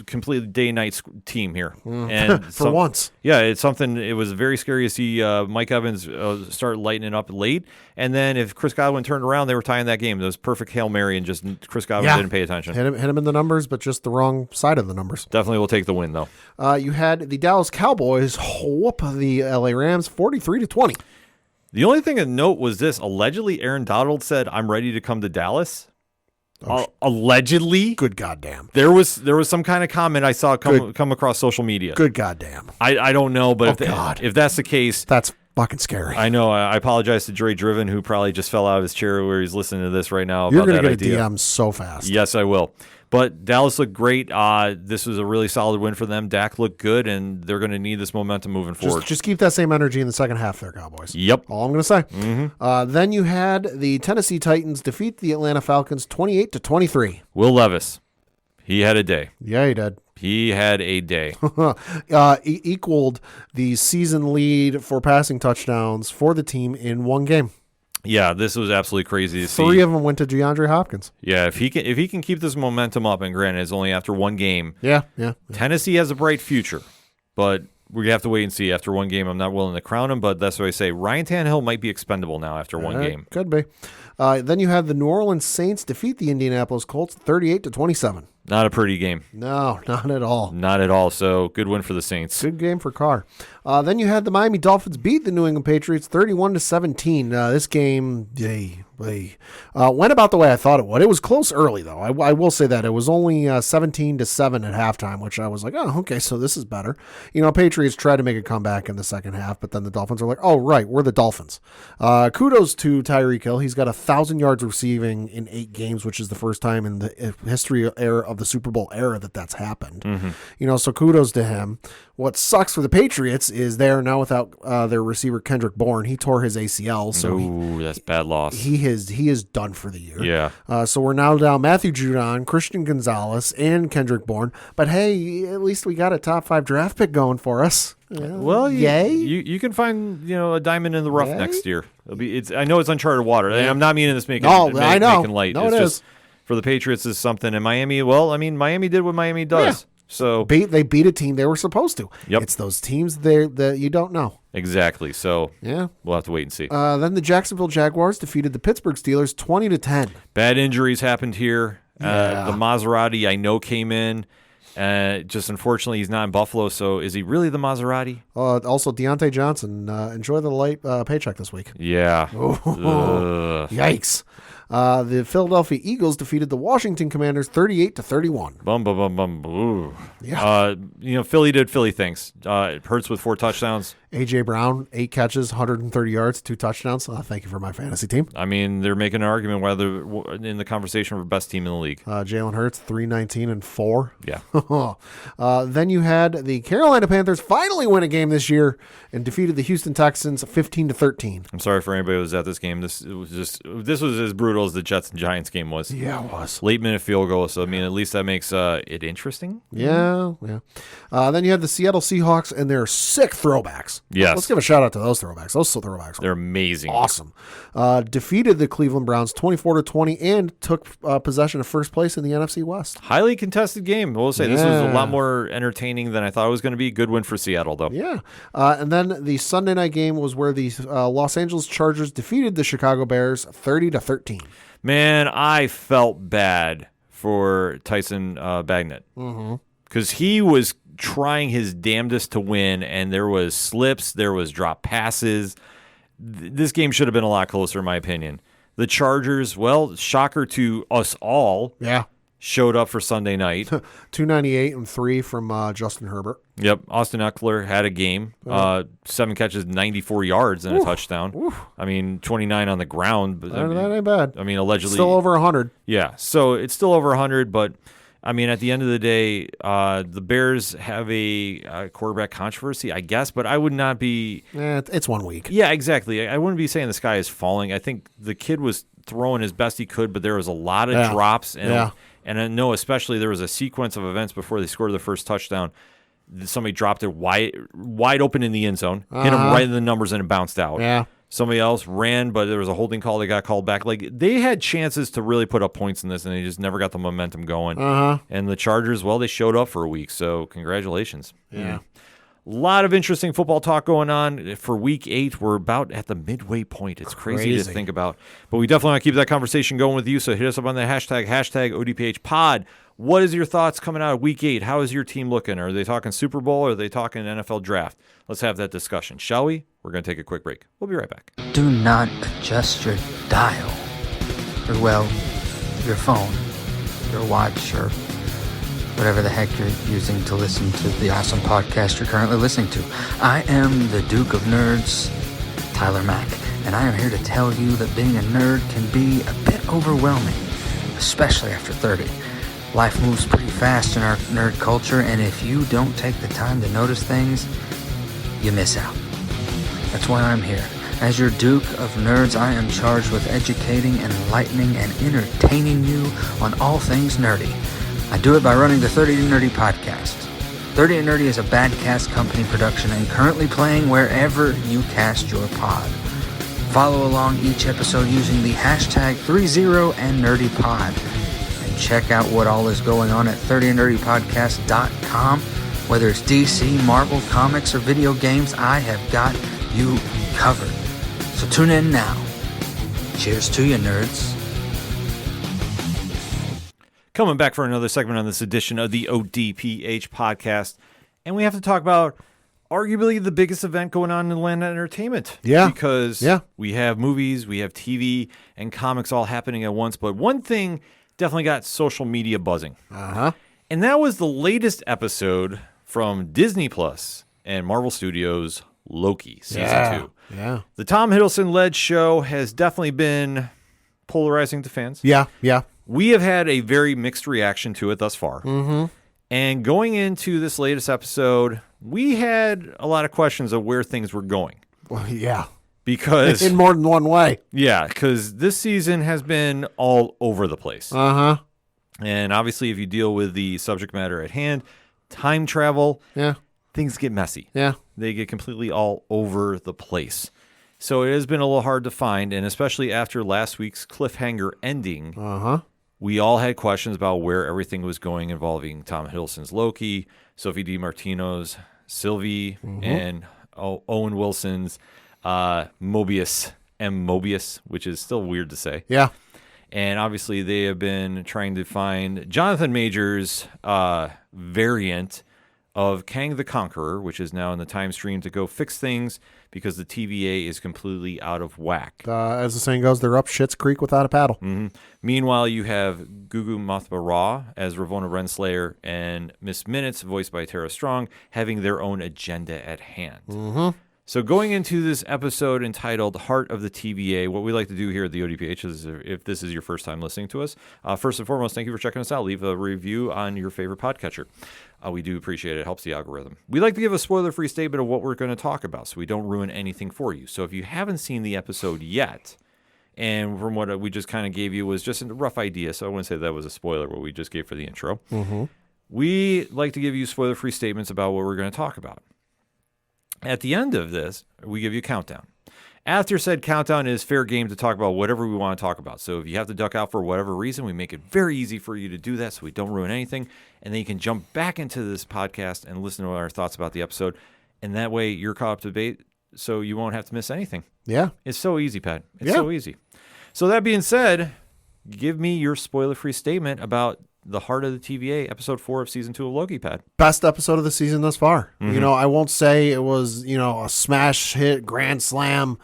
Speaker 1: completely day-night team here. And
Speaker 3: For once.
Speaker 1: Yeah, it's something. It was very scary to see Mike Evans start lighting up late. And then if Chris Godwin turned around, they were tying that game. It was perfect Hail Mary, and just Chris Godwin didn't pay attention.
Speaker 3: Hit him in the numbers, but just the wrong side of the numbers.
Speaker 1: Definitely will take the win, though.
Speaker 3: You had the Dallas Cowboys whoop the LA Rams 43-20.
Speaker 1: The only thing to note was this. Allegedly, Aaron Donald said, "I'm ready to come to Dallas." Allegedly.
Speaker 3: Good goddamn.
Speaker 1: There was some kind of comment I saw come across social media.
Speaker 3: Good goddamn.
Speaker 1: I don't know, but if that's the case,
Speaker 3: that's fucking scary.
Speaker 1: I know. I apologize to Dre Driven, who probably just fell out of his chair where he's listening to this right now.
Speaker 3: You're
Speaker 1: going to
Speaker 3: get
Speaker 1: idea.
Speaker 3: a DM so fast.
Speaker 1: Yes, I will. But Dallas looked great. This was a really solid win for them. Dak looked good, and they're going to need this momentum moving forward.
Speaker 3: Just keep that same energy in the second half there, Cowboys.
Speaker 1: Yep.
Speaker 3: All I'm going to say.
Speaker 1: Mm-hmm.
Speaker 3: Then you had the Tennessee Titans defeat the Atlanta Falcons 28-23.
Speaker 1: Will Levis, he had a day.
Speaker 3: Yeah, he did.
Speaker 1: He had a day.
Speaker 3: Equaled the season lead for passing touchdowns for the team in one game.
Speaker 1: Yeah, this was absolutely crazy to see.
Speaker 3: 3 of them went to DeAndre Hopkins.
Speaker 1: Yeah, if he can keep this momentum up, and granted, it's only after one game.
Speaker 3: Yeah.
Speaker 1: Tennessee has a bright future, but we have to wait and see. After one game, I'm not willing to crown him, but that's what I say. Ryan Tannehill might be expendable now after one game.
Speaker 3: Could be. Then you had the New Orleans Saints defeat the Indianapolis Colts 38-27.
Speaker 1: Not a pretty game.
Speaker 3: No, not at all.
Speaker 1: Not at all. So good win for the Saints.
Speaker 3: Good game for Carr. Then you had the Miami Dolphins beat the New England Patriots 31-17. This game, went about the way I thought it would. It was close early, though. I will say that. It was only 17-7 at halftime, which I was like, oh, okay, so this is better. Patriots tried to make a comeback in the second half, but then the Dolphins are like, oh, right, we're the Dolphins. Kudos to Tyreek Hill. He's got 1,000 yards receiving in 8 games, which is the first time in the history of the Super Bowl era that's happened.
Speaker 1: Mm-hmm.
Speaker 3: So kudos to him. What sucks for the Patriots is they are now without their receiver Kendrick Bourne. He tore his ACL, so
Speaker 1: that's bad loss.
Speaker 3: He is done for the year.
Speaker 1: Yeah.
Speaker 3: So we're now down Matthew Judon, Christian Gonzalez, and Kendrick Bourne. But hey, at least we got a top 5 draft pick going for us.
Speaker 1: Well,
Speaker 3: yay!
Speaker 1: You can find a diamond in the rough next year. I know it's uncharted water. And I'm not meaning this making
Speaker 3: I know.
Speaker 1: making light.
Speaker 3: No,
Speaker 1: it's
Speaker 3: it
Speaker 1: just
Speaker 3: is.
Speaker 1: For the Patriots is something. And Miami, Miami did what Miami does.
Speaker 3: Yeah.
Speaker 1: So
Speaker 3: they beat a team they were supposed to.
Speaker 1: Yep.
Speaker 3: It's those teams there that you don't know.
Speaker 1: Exactly. So
Speaker 3: yeah,
Speaker 1: we'll have to wait and see.
Speaker 3: Then the Jacksonville Jaguars defeated the Pittsburgh Steelers 20-10.
Speaker 1: Bad injuries happened here.
Speaker 3: Yeah.
Speaker 1: The Maserati I know came in. Just unfortunately, he's not in Buffalo. So is he really the Maserati?
Speaker 3: Also, Deontay Johnson. Enjoy the light paycheck this week.
Speaker 1: Yeah.
Speaker 3: Yikes. The Philadelphia Eagles defeated the Washington Commanders 38-31.
Speaker 1: Bum, bum, bum, bum. Ooh.
Speaker 3: Yeah.
Speaker 1: Philly did Philly things. Hurts with 4 touchdowns. A.J.
Speaker 3: Brown, 8 catches, 130 yards, 2 touchdowns. Thank you for my fantasy team.
Speaker 1: I mean, they're making an argument whether in the conversation for best team in the league.
Speaker 3: Jalen Hurts, 319-4.
Speaker 1: Yeah.
Speaker 3: Then you had the Carolina Panthers finally win a game this year and defeated the Houston Texans 15-13.
Speaker 1: I'm sorry for anybody who was at this game. This was as brutal as the Jets and Giants game was.
Speaker 3: Yeah, it was.
Speaker 1: Late minute field goal. So I mean, at least that makes it interesting.
Speaker 3: Yeah. Then you had the Seattle Seahawks and their sick throwbacks.
Speaker 1: Yes.
Speaker 3: Let's give a shout out to those throwbacks. Those throwbacks
Speaker 1: They're amazing.
Speaker 3: Awesome. Defeated the Cleveland Browns 24-20 and took possession of first place in the NFC West.
Speaker 1: Highly contested game. We'll say this was a lot more entertaining than I thought it was going to be. Good win for Seattle, though.
Speaker 3: Yeah. And then the Sunday night game was where the Los Angeles Chargers defeated the Chicago Bears 30-13.
Speaker 1: Man, I felt bad for Tyson Bagnet because he was trying his damnedest to win, and there was slips, there was drop passes. This game should have been a lot closer, in my opinion. The Chargers, well, shocker to us all, showed up for Sunday night.
Speaker 3: 298 and 3 from Justin Herbert.
Speaker 1: Yep, Austin Eckler had a game. 7 catches, 94 yards, and a touchdown. I mean, 29 on the ground. But
Speaker 3: that ain't bad.
Speaker 1: I mean, allegedly.
Speaker 3: Still over 100.
Speaker 1: Yeah, so it's still over 100, but I mean, at the end of the day, the Bears have a quarterback controversy, I guess, but I would not be...
Speaker 3: it's 1 week.
Speaker 1: Yeah, exactly. I wouldn't be saying the sky is falling. I think the kid was throwing as best he could, but there was a lot of drops. And I know especially there was a sequence of events before they scored the first touchdown. Somebody dropped it wide open in the end zone, hit him right in the numbers, and it bounced out.
Speaker 3: Yeah.
Speaker 1: Somebody else ran, but there was a holding call. They got called back. Like, they had chances to really put up points in this, and they just never got the momentum going. And the Chargers, well, they showed up for a week, so congratulations.
Speaker 3: Yeah.
Speaker 1: A lot of interesting football talk going on for Week 8. We're about at the midway point. It's crazy to think about. But we definitely want to keep that conversation going with you, so hit us up on the hashtag ODPHpod. What is your thoughts coming out of Week 8? How is your team looking? Are they talking Super Bowl or are they talking NFL Draft? Let's have that discussion, shall we? We're going to take a quick break. We'll be right back.
Speaker 4: Do not adjust your dial, or well, your phone, your watch, or whatever the heck you're using to listen to the awesome podcast you're currently listening to. I am the Duke of Nerds, Tyler Mack, and I am here to tell you that being a nerd can be a bit overwhelming, especially after 30. Life moves pretty fast in our nerd culture, and if you don't take the time to notice things, you miss out. That's why I'm here. As your Duke of Nerds, I am charged with educating, enlightening, and entertaining you on all things nerdy. I do it by running the 30 to Nerdy podcast. 30 to Nerdy is a Badcast company production and currently playing wherever you cast your pod. Follow along each episode using the hashtag 30andNerdyPod. And check out what all is going on at 30andNerdyPodcast.com. Whether it's DC, Marvel, comics, or video games, I have got you covered. So tune in now. Cheers to you, nerds.
Speaker 1: Coming back for another segment on this edition of the ODPH podcast. And we have to talk about arguably the biggest event going on in the land of entertainment.
Speaker 3: Yeah.
Speaker 1: Because we have movies, we have TV, and comics all happening at once. But one thing definitely got social media buzzing. And that was the latest episode from Disney Plus and Marvel Studios' Loki Season 2.
Speaker 3: Yeah.
Speaker 1: The Tom Hiddleston-led show has definitely been polarizing to fans.
Speaker 3: Yeah.
Speaker 1: We have had a very mixed reaction to it thus far. And going into this latest episode, we had a lot of questions of where things were going.
Speaker 3: Well, yeah.
Speaker 1: Because
Speaker 3: in more than one way.
Speaker 1: Yeah, because this season has been all over the place. And obviously, if you deal with the subject matter at hand, time travel, things get messy. They get completely all over the place. So it has been a little hard to find, and especially after last week's cliffhanger ending, we all had questions about where everything was going involving Tom Hiddleston's Loki, Sophie DiMartino's Sylvie, and Owen Wilson's Mobius, which is still weird to say.
Speaker 3: Yeah.
Speaker 1: And obviously they have been trying to find Jonathan Majors' variant of Kang the Conqueror, which is now in the time stream, to go fix things because the TVA is completely out of whack.
Speaker 3: As the saying goes, they're up Schitt's Creek without a paddle.
Speaker 1: Meanwhile, you have Gugu Mbatha-Raw as Ravonna Renslayer and Miss Minutes, voiced by Tara Strong, having their own agenda at hand. So going into this episode entitled Heart of the TVA, what we like to do here at the ODPH is, if this is your first time listening to us, first and foremost, thank you for checking us out. Leave a review on your favorite podcatcher. We do appreciate it. It helps the algorithm. We like to give a spoiler-free statement of what we're going to talk about so we don't ruin anything for you. So if you haven't seen the episode yet, and from what we just kind of gave you was just a rough idea, so I wouldn't say that was a spoiler, what we just gave for the intro. We like to give you spoiler-free statements about what we're going to talk about. At the end of this, we give you a countdown. After said countdown, it is fair game to talk about whatever we want to talk about. So if you have to duck out for whatever reason, we make it very easy for you to do that so we don't ruin anything. And then you can jump back into this podcast and listen to our thoughts about the episode. And that way you're caught up to date so you won't have to miss anything.
Speaker 3: Yeah.
Speaker 1: It's so easy, Pat. It's so easy. So that being said, give me your spoiler-free statement about the Heart of the TVA, episode 4 of season 2 of Loki, Pat.
Speaker 3: Best episode of the season thus far. You know, I won't say it was, a smash hit, grand slam,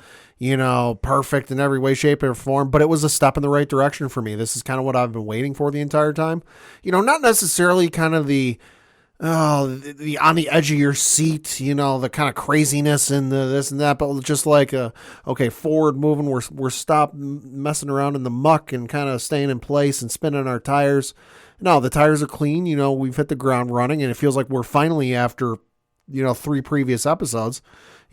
Speaker 3: perfect in every way, shape, or form, but it was a step in the right direction for me. This is kind of what I've been waiting for the entire time. Not necessarily kind of the on the edge of your seat, the kind of craziness and the this and that, but just like, forward moving, we're stopped messing around in the muck and kind of staying in place and spinning our tires. No, the tires are clean. We've hit the ground running, and it feels like we're finally, after, 3 previous episodes,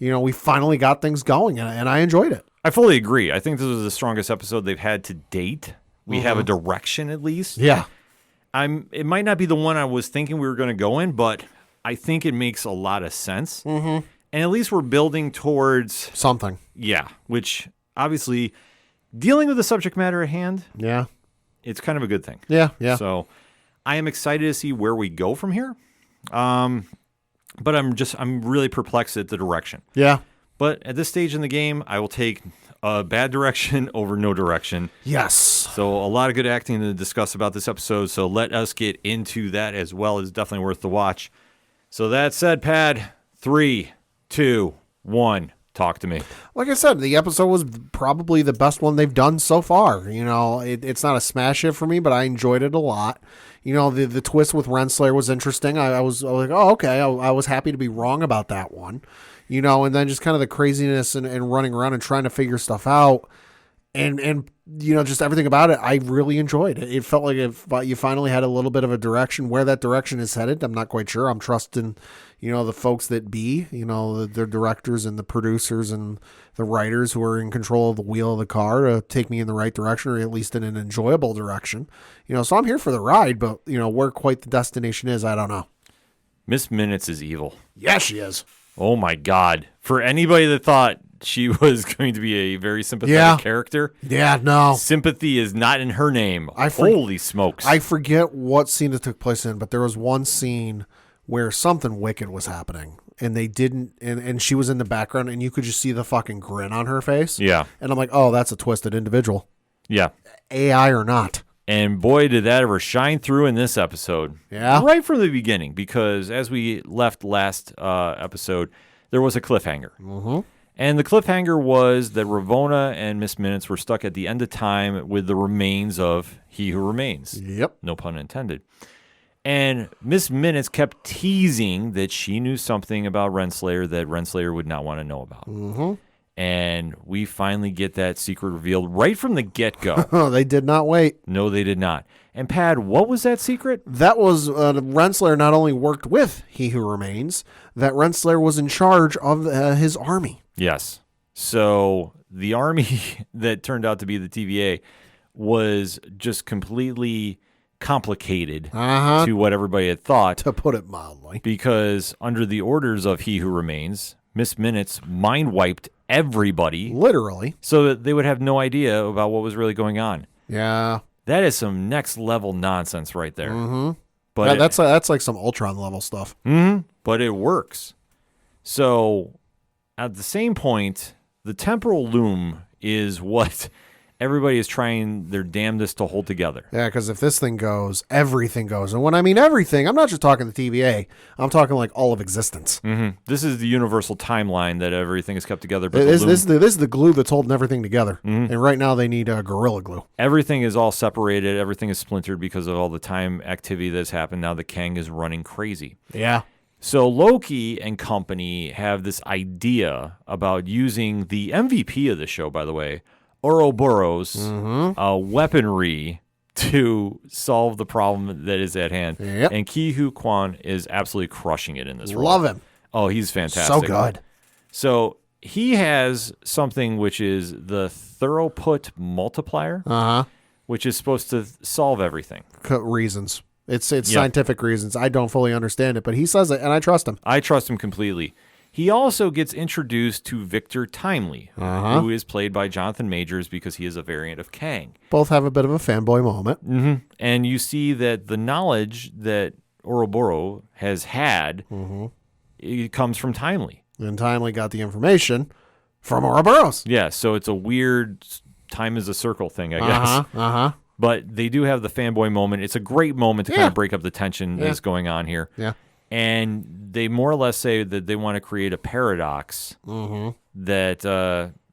Speaker 3: we finally got things going, and I enjoyed it.
Speaker 1: I fully agree. I think this was the strongest episode they've had to date. We have a direction, at least.
Speaker 3: Yeah.
Speaker 1: It might not be the one I was thinking we were going to go in, but I think it makes a lot of sense. And And at least we're building towards
Speaker 3: Something.
Speaker 1: Yeah, which obviously dealing with the subject matter at hand,
Speaker 3: Yeah.
Speaker 1: it's kind of a good thing.
Speaker 3: Yeah. Yeah.
Speaker 1: So I am excited to see where we go from here. But I'm really perplexed at the direction.
Speaker 3: Yeah.
Speaker 1: But at this stage in the game, I will take a bad direction over no direction.
Speaker 3: Yes.
Speaker 1: So a lot of good acting to discuss about this episode. So let us get into that as well. It's definitely worth the watch. So that said, Pad, 3, 2, 1, talk to me.
Speaker 3: Like I said, the episode was probably the best one they've done so far. You know, it's not a smash hit for me, but I enjoyed it a lot. You know, the twist with Renslayer was interesting. I was like, oh, okay. I was happy to be wrong about that one. You know, and then just kind of the craziness and running around and trying to figure stuff out. And you know, just everything about it, I really enjoyed. It felt like you finally had a little bit of a direction. Where that direction is headed, I'm not quite sure. I'm trusting, you know, the folks that be, you know, the directors and the producers and the writers who are in control of the wheel of the car to take me in the right direction, or at least in an enjoyable direction. You know, so I'm here for the ride, but, you know, where quite the destination is, I don't know.
Speaker 1: Miss Minutes is evil.
Speaker 3: Yeah, she is.
Speaker 1: Oh, my God. For anybody that thought she was going to be a very sympathetic character,
Speaker 3: Yeah, no.
Speaker 1: sympathy is not in her name. Holy smokes.
Speaker 3: I forget what scene it took place in, but there was one scene where something wicked was happening, and they didn't, and she was in the background, and you could just see the fucking grin on her face.
Speaker 1: Yeah.
Speaker 3: And I'm like, oh, that's a twisted individual.
Speaker 1: Yeah.
Speaker 3: AI or not.
Speaker 1: And boy, did that ever shine through in this episode.
Speaker 3: Yeah.
Speaker 1: Right from the beginning, because as we left last episode, there was a cliffhanger.
Speaker 3: Mm-hmm.
Speaker 1: And the cliffhanger was that Ravonna and Miss Minutes were stuck at the end of time with the remains of He Who Remains.
Speaker 3: Yep.
Speaker 1: No pun intended. And Miss Minutes kept teasing that she knew something about Renslayer that Renslayer would not want to know about.
Speaker 3: Mm-hmm.
Speaker 1: And we finally get that secret revealed right from the get-go.
Speaker 3: Oh, they did not wait.
Speaker 1: No, they did not. And Pad, what was that secret?
Speaker 3: That was Renslayer not only worked with He Who Remains, that Renslayer was in charge of his army.
Speaker 1: Yes. So the army that turned out to be the TVA was just completely complicated to what everybody had thought.
Speaker 3: To put it mildly.
Speaker 1: Because under the orders of He Who Remains, Miss Minutes mind-wiped everybody.
Speaker 3: Literally.
Speaker 1: So that they would have no idea about what was really going on.
Speaker 3: Yeah.
Speaker 1: That is some next-level nonsense right there.
Speaker 3: Mm-hmm.
Speaker 1: But
Speaker 3: that's like some Ultron level stuff.
Speaker 1: But it works. So at the same point, the temporal loom is what everybody is trying their damnedest to hold together.
Speaker 3: Yeah, because if this thing goes, everything goes. And when I mean everything, I'm not just talking the TVA. I'm talking like all of existence.
Speaker 1: Mm-hmm. This is the universal timeline that everything is kept together. But
Speaker 3: This is the glue that's holding everything together.
Speaker 1: Mm-hmm.
Speaker 3: And right now they need Gorilla Glue.
Speaker 1: Everything is all separated. Everything is splintered because of all the time activity that's happened. Now the Kang is running crazy.
Speaker 3: Yeah.
Speaker 1: So Loki and company have this idea about using the MVP of the show, by the way, Ouroboros weaponry to solve the problem that is at hand.
Speaker 3: Yep.
Speaker 1: And Ki-Hu Kwan is absolutely crushing it in this role.
Speaker 3: Love him.
Speaker 1: Oh, he's fantastic.
Speaker 3: So good.
Speaker 1: So he has something which is the Throughput Multiplier, which is supposed to solve everything.
Speaker 3: Reasons. It's scientific reasons. I don't fully understand it, but he says it, and I trust him.
Speaker 1: I trust him completely. He also gets introduced to Victor Timely, who is played by Jonathan Majors because he is a variant of Kang.
Speaker 3: Both have a bit of a fanboy moment.
Speaker 1: Mm-hmm. And you see that the knowledge that Ouroboros has had it comes from Timely.
Speaker 3: And Timely got the information from Ouroboros.
Speaker 1: Yeah, so it's a weird time is a circle thing, I guess. But they do have the fanboy moment. It's a great moment to kind of break up the tension that's going on here.
Speaker 3: Yeah.
Speaker 1: And they more or less say that they want to create a paradox that,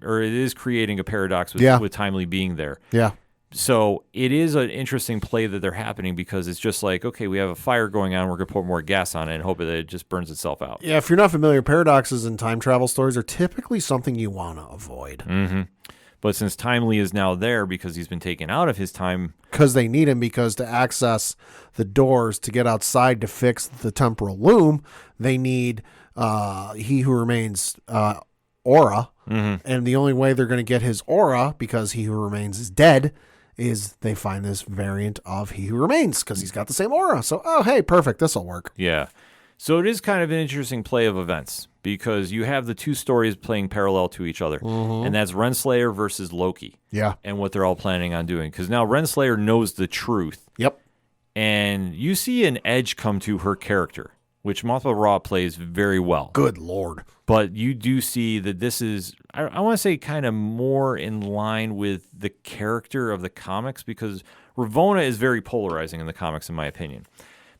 Speaker 1: or it is creating a paradox with Timely being there.
Speaker 3: Yeah.
Speaker 1: So it is an interesting play that they're happening because it's just like, okay, we have a fire going on. We're going to put more gas on it and hope that it just burns itself out.
Speaker 3: Yeah, if you're not familiar, paradoxes and time travel stories are typically something you want to avoid.
Speaker 1: But since Timely is now there because he's been taken out of his time.
Speaker 3: Because they need him, because to access the doors to get outside to fix the temporal loom, they need He Who Remains aura. And the only way they're going to get his aura, because He Who Remains is dead, is they find this variant of He Who Remains because he's got the same aura. So, oh, hey, perfect. This will work.
Speaker 1: Yeah. So it is kind of an interesting play of events because you have the two stories playing parallel to each other, and that's Renslayer versus Loki.
Speaker 3: Yeah.
Speaker 1: And what they're all planning on doing. Because now Renslayer knows the truth,
Speaker 3: Yep.
Speaker 1: and you see an edge come to her character, which Mothra Raw plays very well.
Speaker 3: Good Lord.
Speaker 1: But you do see that this is, I want to say, kind of more in line with the character of the comics because Ravonna is very polarizing in the comics, in my opinion.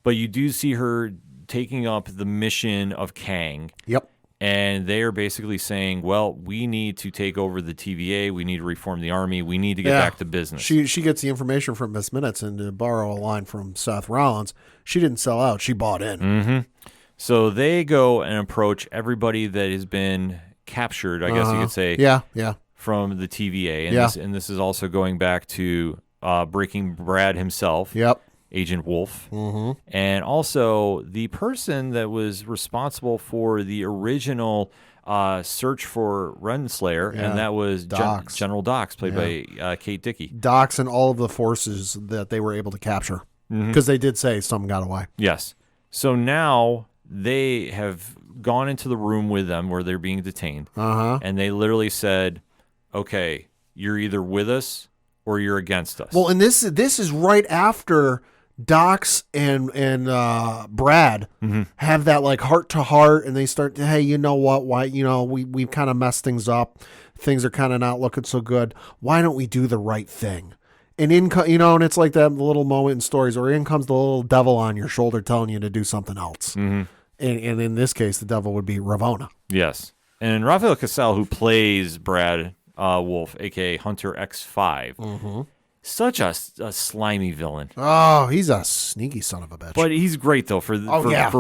Speaker 1: But you do see her taking up the mission of Kang.
Speaker 3: Yep.
Speaker 1: And they are basically saying, well, we need to take over the TVA. We need to reform the army. We need to get back to business.
Speaker 3: She gets the information from Miss Minutes, and to borrow a line from Seth Rollins, she didn't sell out. She bought in.
Speaker 1: Mm-hmm. So they go and approach everybody that has been captured, I guess you could say,
Speaker 3: Yeah.
Speaker 1: from the TVA. And, this is also going back to Breaking Brad himself.
Speaker 3: Yep.
Speaker 1: Agent Wolf, and also the person that was responsible for the original search for Renslayer, and that was General Dox, played by Kate Dickey.
Speaker 3: Dox and all of the forces that they were able to capture, because they did say some got away.
Speaker 1: Yes. So now they have gone into the room with them where they're being detained, and they literally said, okay, you're either with us or you're against us.
Speaker 3: Well, and this is right after Dox and Brad have that like heart to heart, and they start to, hey, you know what? Why, we've kind of messed things up. Things are kind of not looking so good. Why don't we do the right thing? And and it's like that little moment in stories where in comes the little devil on your shoulder telling you to do something else. And in this case, the devil would be Ravonna.
Speaker 1: Yes. And Rafael Casal, who plays Brad Wolf, a.k.a. Hunter X5, such a slimy villain.
Speaker 3: Oh, he's a sneaky son of a bitch.
Speaker 1: But he's great, though. For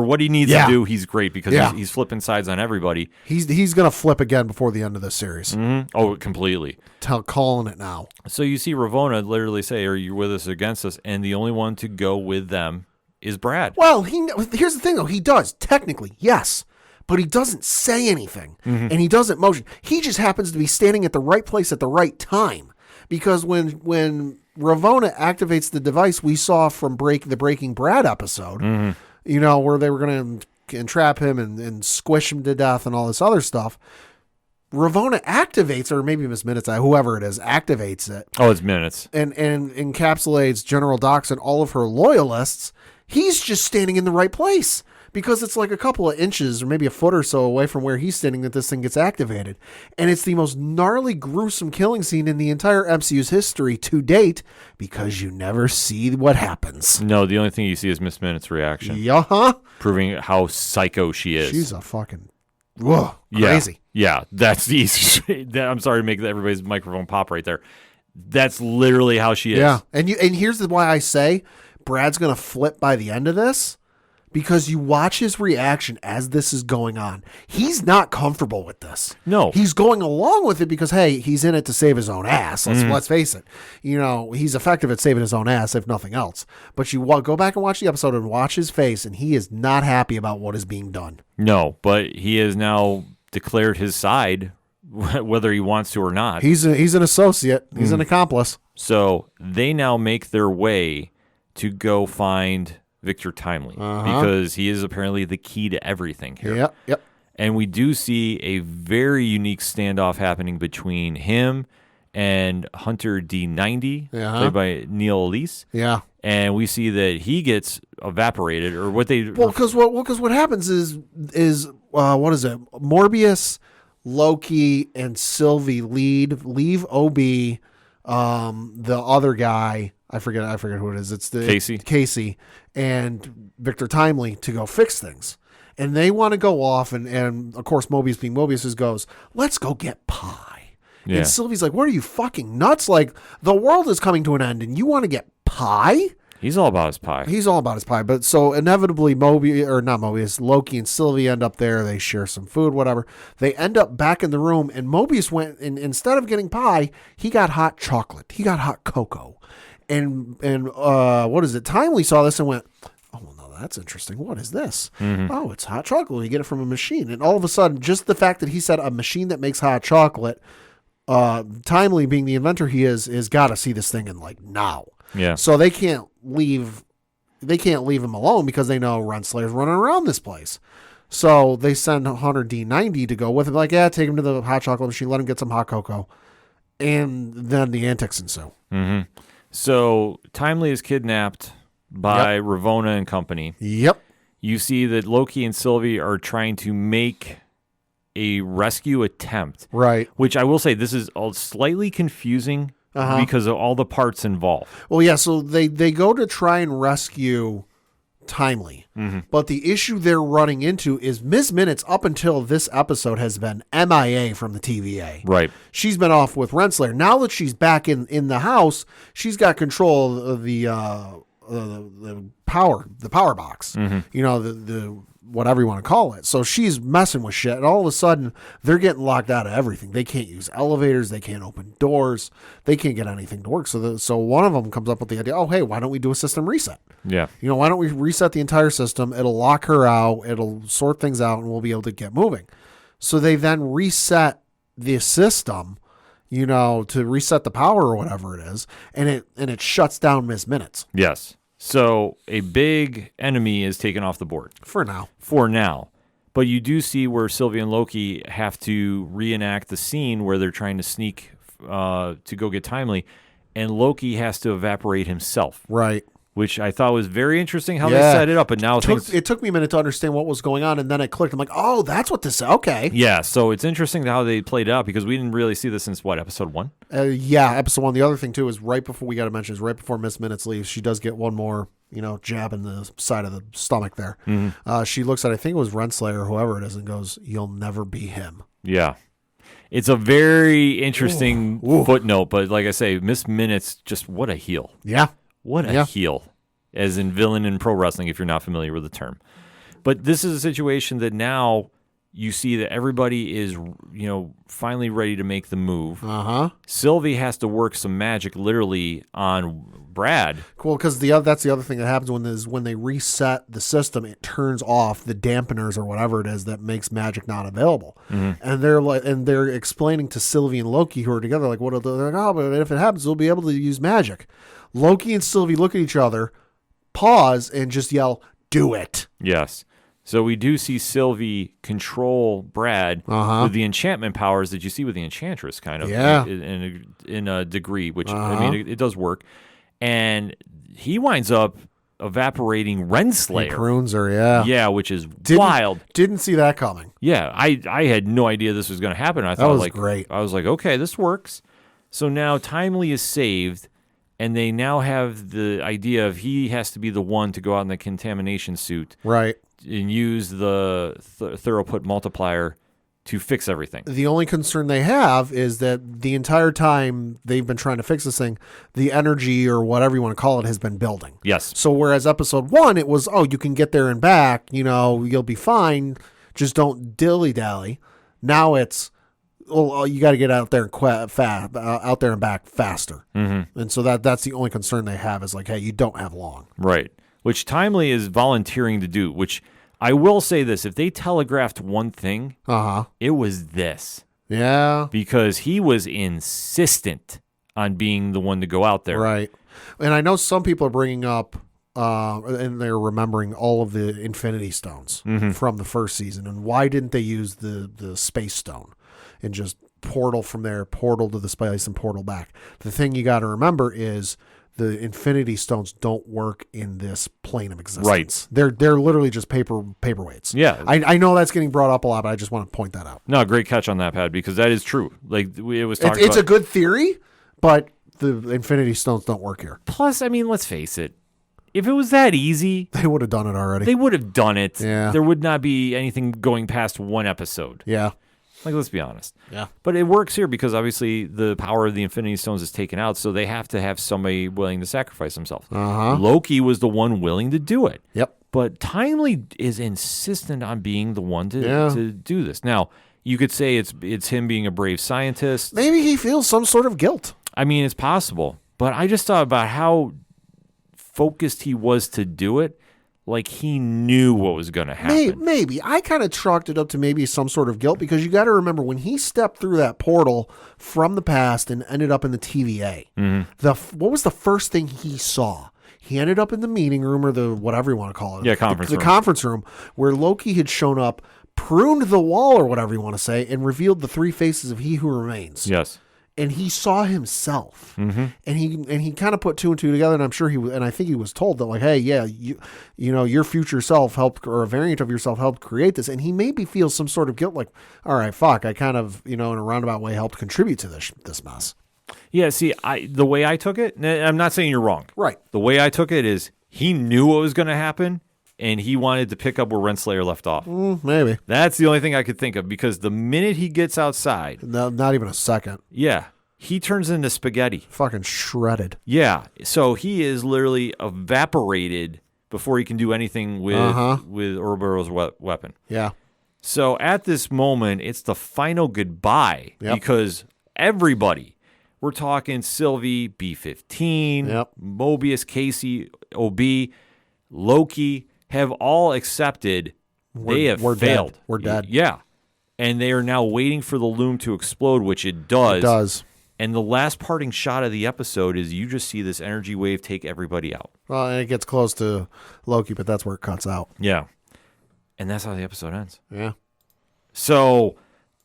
Speaker 1: what he needs
Speaker 3: Yeah.
Speaker 1: to do, he's great because
Speaker 3: Yeah.
Speaker 1: he's flipping sides on everybody.
Speaker 3: He's going to flip again before the end of this series.
Speaker 1: Oh, completely.
Speaker 3: Calling it now.
Speaker 1: So you see Ravonna literally say, are you with us or against us? And the only one to go with them is Brad.
Speaker 3: Well, here's the thing, though. He does, technically, yes. But he doesn't say anything, and he doesn't motion. He just happens to be standing at the right place at the right time. Because when Ravonna activates the device we saw from the Breaking Brad episode, where they were going to entrap him and squish him to death and all this other stuff, Ravonna activates, or maybe Miss Minutes, whoever it is, activates it.
Speaker 1: Oh, it's Minutes.
Speaker 3: And encapsulates General Dox and all of her loyalists. He's just standing in the right place. Because it's like a couple of inches or maybe a foot or so away from where he's standing that this thing gets activated. And it's the most gnarly, gruesome killing scene in the entire MCU's history to date because you never see what happens.
Speaker 1: No, the only thing you see is Miss Minutes' reaction.
Speaker 3: Yeah.
Speaker 1: Proving how psycho she is.
Speaker 3: She's a fucking crazy.
Speaker 1: Yeah, that's the easy. I'm sorry to make everybody's microphone pop right there. That's literally how she is.
Speaker 3: Yeah. And here's why I say Brad's going to flip by the end of this. Because you watch his reaction as this is going on. He's not comfortable with this.
Speaker 1: No.
Speaker 3: He's going along with it because, hey, he's in it to save his own ass. Let's face it. He's effective at saving his own ass, if nothing else. But you go back and watch the episode and watch his face, and he is not happy about what is being done.
Speaker 1: No, but he has now declared his side, whether he wants to or not.
Speaker 3: He's an associate. He's an accomplice.
Speaker 1: So they now make their way to go find Victor Timely because he is apparently the key to everything here.
Speaker 3: Yep.
Speaker 1: And we do see a very unique standoff happening between him and Hunter D90, played by Neil Elise.
Speaker 3: Yeah.
Speaker 1: And we see that he gets evaporated, or what they...
Speaker 3: Because what happens is what is it? Morbius, Loki, and Sylvie leave OB, the other guy... I forget who it is. It's the Casey and Victor Timely to go fix things. And they want to go off and of course Mobius being Mobius goes, let's go get pie. Yeah. And Sylvie's like, what are you fucking nuts? Like the world is coming to an end and you want to get pie?
Speaker 1: He's all about his pie.
Speaker 3: He's all about his pie. But so inevitably Loki and Sylvie end up there. They share some food, whatever. They end up back in the room and Mobius went and instead of getting pie, he got hot chocolate. He got hot cocoa. And what is it? Timely saw this and went, oh, well, no, that's interesting. What is this? Oh, it's hot chocolate. You get it from a machine. And all of a sudden, just the fact that he said a machine that makes hot chocolate, Timely being the inventor he is got to see this thing in like now.
Speaker 1: Yeah.
Speaker 3: So they can't leave they can't leave him alone because they know Renslayer's running around this place. So they send Hunter D90 to go with him. Like, yeah, take him to the hot chocolate machine, let him get some hot cocoa. And then the antics ensue.
Speaker 1: Mm-hmm. So Timely is kidnapped by Ravonna and company.
Speaker 3: Yep.
Speaker 1: You see that Loki and Sylvie are trying to make a rescue attempt.
Speaker 3: Right.
Speaker 1: Which I will say, this is all slightly confusing because of all the parts involved.
Speaker 3: Well, yeah, so they go to try and rescue Timely.
Speaker 1: Mm-hmm.
Speaker 3: But the issue they're running into is Ms. Minutes, up until this episode, has been MIA from the TVA.
Speaker 1: Right.
Speaker 3: She's been off with Renslayer. Now that she's back in the house, she's got control of the power box.
Speaker 1: Mm-hmm.
Speaker 3: You know, the whatever you want to call it. So she's messing with shit, and all of a sudden they're getting locked out of everything. They can't use elevators, they can't open doors, they can't get anything to work. So one of them comes up with the idea, oh hey, why don't we do a system reset?
Speaker 1: Yeah.
Speaker 3: You know, why don't we reset the entire system? It'll lock her out, it'll sort things out, and we'll be able to get moving. So they then reset the system, you know, to reset the power or whatever it is, and it shuts down Ms. Minutes.
Speaker 1: Yes. So a big enemy is taken off the board.
Speaker 3: For now.
Speaker 1: But you do see where Sylvie and Loki have to reenact the scene where they're trying to sneak to go get Timely, and Loki has to evaporate himself.
Speaker 3: Right.
Speaker 1: Which I thought was very interesting how they set it up. But now
Speaker 3: it took me a minute to understand what was going on, and then it clicked. I'm like, oh, that's what this is. Okay.
Speaker 1: Yeah, so it's interesting how they played it out because we didn't really see this since, what, episode 1?
Speaker 3: Yeah, episode 1. The other thing, too, is right before Miss Minutes leaves, she does get one more, you know, jab in the side of the stomach there.
Speaker 1: Mm-hmm.
Speaker 3: She looks at, I think it was Renslayer or whoever it is, and goes, you'll never be him.
Speaker 1: Yeah. It's a very interesting footnote, but like I say, Miss Minutes, just what a heel.
Speaker 3: Yeah.
Speaker 1: What a heel, as in villain in pro wrestling, if you're not familiar with the term. But this is a situation that now you see that everybody is, you know, finally ready to make the move. Sylvie has to work some magic literally on Brad.
Speaker 3: Cool, because that's the other thing that happens when they reset the system, it turns off the dampeners or whatever it is that makes magic not available.
Speaker 1: Mm-hmm.
Speaker 3: And they're explaining to Sylvie and Loki, who are together, like, what are they're like, oh, but if it happens, we'll be able to use magic. Loki and Sylvie look at each other, pause, and just yell, do it.
Speaker 1: Yes. So we do see Sylvie control Brad with the enchantment powers that you see with the Enchantress, kind of, in a degree, which, I mean, it does work. And he winds up evaporating Renslayer.
Speaker 3: He prunes her, yeah.
Speaker 1: Yeah, which is wild.
Speaker 3: Didn't see that coming.
Speaker 1: Yeah, I had no idea this was going to happen. I thought,
Speaker 3: that was great.
Speaker 1: I was like, okay, this works. So now Timely is saved. And they now have the idea of he has to be the one to go out in the contamination suit.
Speaker 3: Right.
Speaker 1: And use the Thorough-Put multiplier to fix everything.
Speaker 3: The only concern they have is that the entire time they've been trying to fix this thing, the energy or whatever you want to call it has been building.
Speaker 1: Yes.
Speaker 3: So whereas episode 1, it was, oh, you can get there and back, you know, you'll be fine. Just don't dilly-dally. Now it's, oh, you got to get out there and back faster.
Speaker 1: Mm-hmm.
Speaker 3: And so that's the only concern they have is like, hey, you don't have long.
Speaker 1: Right. Which Timely is volunteering to do, which I will say this, if they telegraphed one thing, it was this.
Speaker 3: Yeah.
Speaker 1: Because he was insistent on being the one to go out there.
Speaker 3: Right. And I know some people are bringing up, and they're remembering all of the Infinity Stones from the first season. And why didn't they use the Space Stone and just portal from there, portal to the space and portal back? The thing you got to remember is the Infinity Stones don't work in this plane of existence.
Speaker 1: Right.
Speaker 3: They're literally just paperweights.
Speaker 1: Yeah.
Speaker 3: I know that's getting brought up a lot, but I just want to point that out.
Speaker 1: No, great catch on that, Pat, because that is true. Like it was talking
Speaker 3: it's a good theory, but the Infinity Stones don't work here.
Speaker 1: Plus, I mean, let's face it. If it was that easy,
Speaker 3: they would have done it already.
Speaker 1: They would have done it.
Speaker 3: Yeah.
Speaker 1: There would not be anything going past one episode.
Speaker 3: Yeah.
Speaker 1: Like, let's be honest.
Speaker 3: Yeah.
Speaker 1: But it works here because obviously the power of the Infinity Stones is taken out, so they have to have somebody willing to sacrifice themselves. Loki was the one willing to do it.
Speaker 3: Yep.
Speaker 1: But Timely is insistent on being the one to do this. Now, you could say it's him being a brave scientist.
Speaker 3: Maybe he feels some sort of guilt.
Speaker 1: I mean, it's possible. But I just thought about how focused he was to do it. Like he knew what was going to happen.
Speaker 3: Maybe. I kind of chalked it up to maybe some sort of guilt because you got to remember when he stepped through that portal from the past and ended up in the TVA, what was the first thing he saw? He ended up in the meeting room, or the whatever you want to call it.
Speaker 1: Yeah, conference
Speaker 3: the
Speaker 1: room.
Speaker 3: conference room, where Loki had shown up, pruned the wall, or whatever you want to say, and revealed the 3 faces of He Who Remains.
Speaker 1: Yes.
Speaker 3: And he saw himself, and he kind of put 2 and 2 together. And I'm sure and I think he was told that, like, hey, yeah, you know, your future self helped, or a variant of yourself helped create this. And he maybe feels some sort of guilt, like, all right, fuck, I kind of, you know, in a roundabout way helped contribute to this mess.
Speaker 1: Yeah, see, the way I took it, and I'm not saying you're wrong.
Speaker 3: Right.
Speaker 1: The way I took it is he knew what was going to happen, and he wanted to pick up where Renslayer left off.
Speaker 3: Maybe.
Speaker 1: That's the only thing I could think of, because the minute he gets outside,
Speaker 3: No, not even a second.
Speaker 1: yeah, he turns into spaghetti.
Speaker 3: Fucking shredded.
Speaker 1: Yeah, so he is literally evaporated before he can do anything with Ouroboros' weapon.
Speaker 3: Yeah.
Speaker 1: So at this moment, it's the final goodbye,
Speaker 3: Yep.
Speaker 1: because everybody, we're talking Sylvie, B-15,
Speaker 3: Yep.
Speaker 1: Mobius, Casey, OB, Loki, have all accepted they have
Speaker 3: we're
Speaker 1: failed.
Speaker 3: dead. We're dead.
Speaker 1: Yeah. And they are now waiting for the loom to explode, which it does.
Speaker 3: It does.
Speaker 1: And the last parting shot of the episode is you just see this energy wave take everybody out.
Speaker 3: Well, and it gets close to Loki, but that's where it cuts out.
Speaker 1: Yeah. And that's how the episode ends.
Speaker 3: Yeah.
Speaker 1: So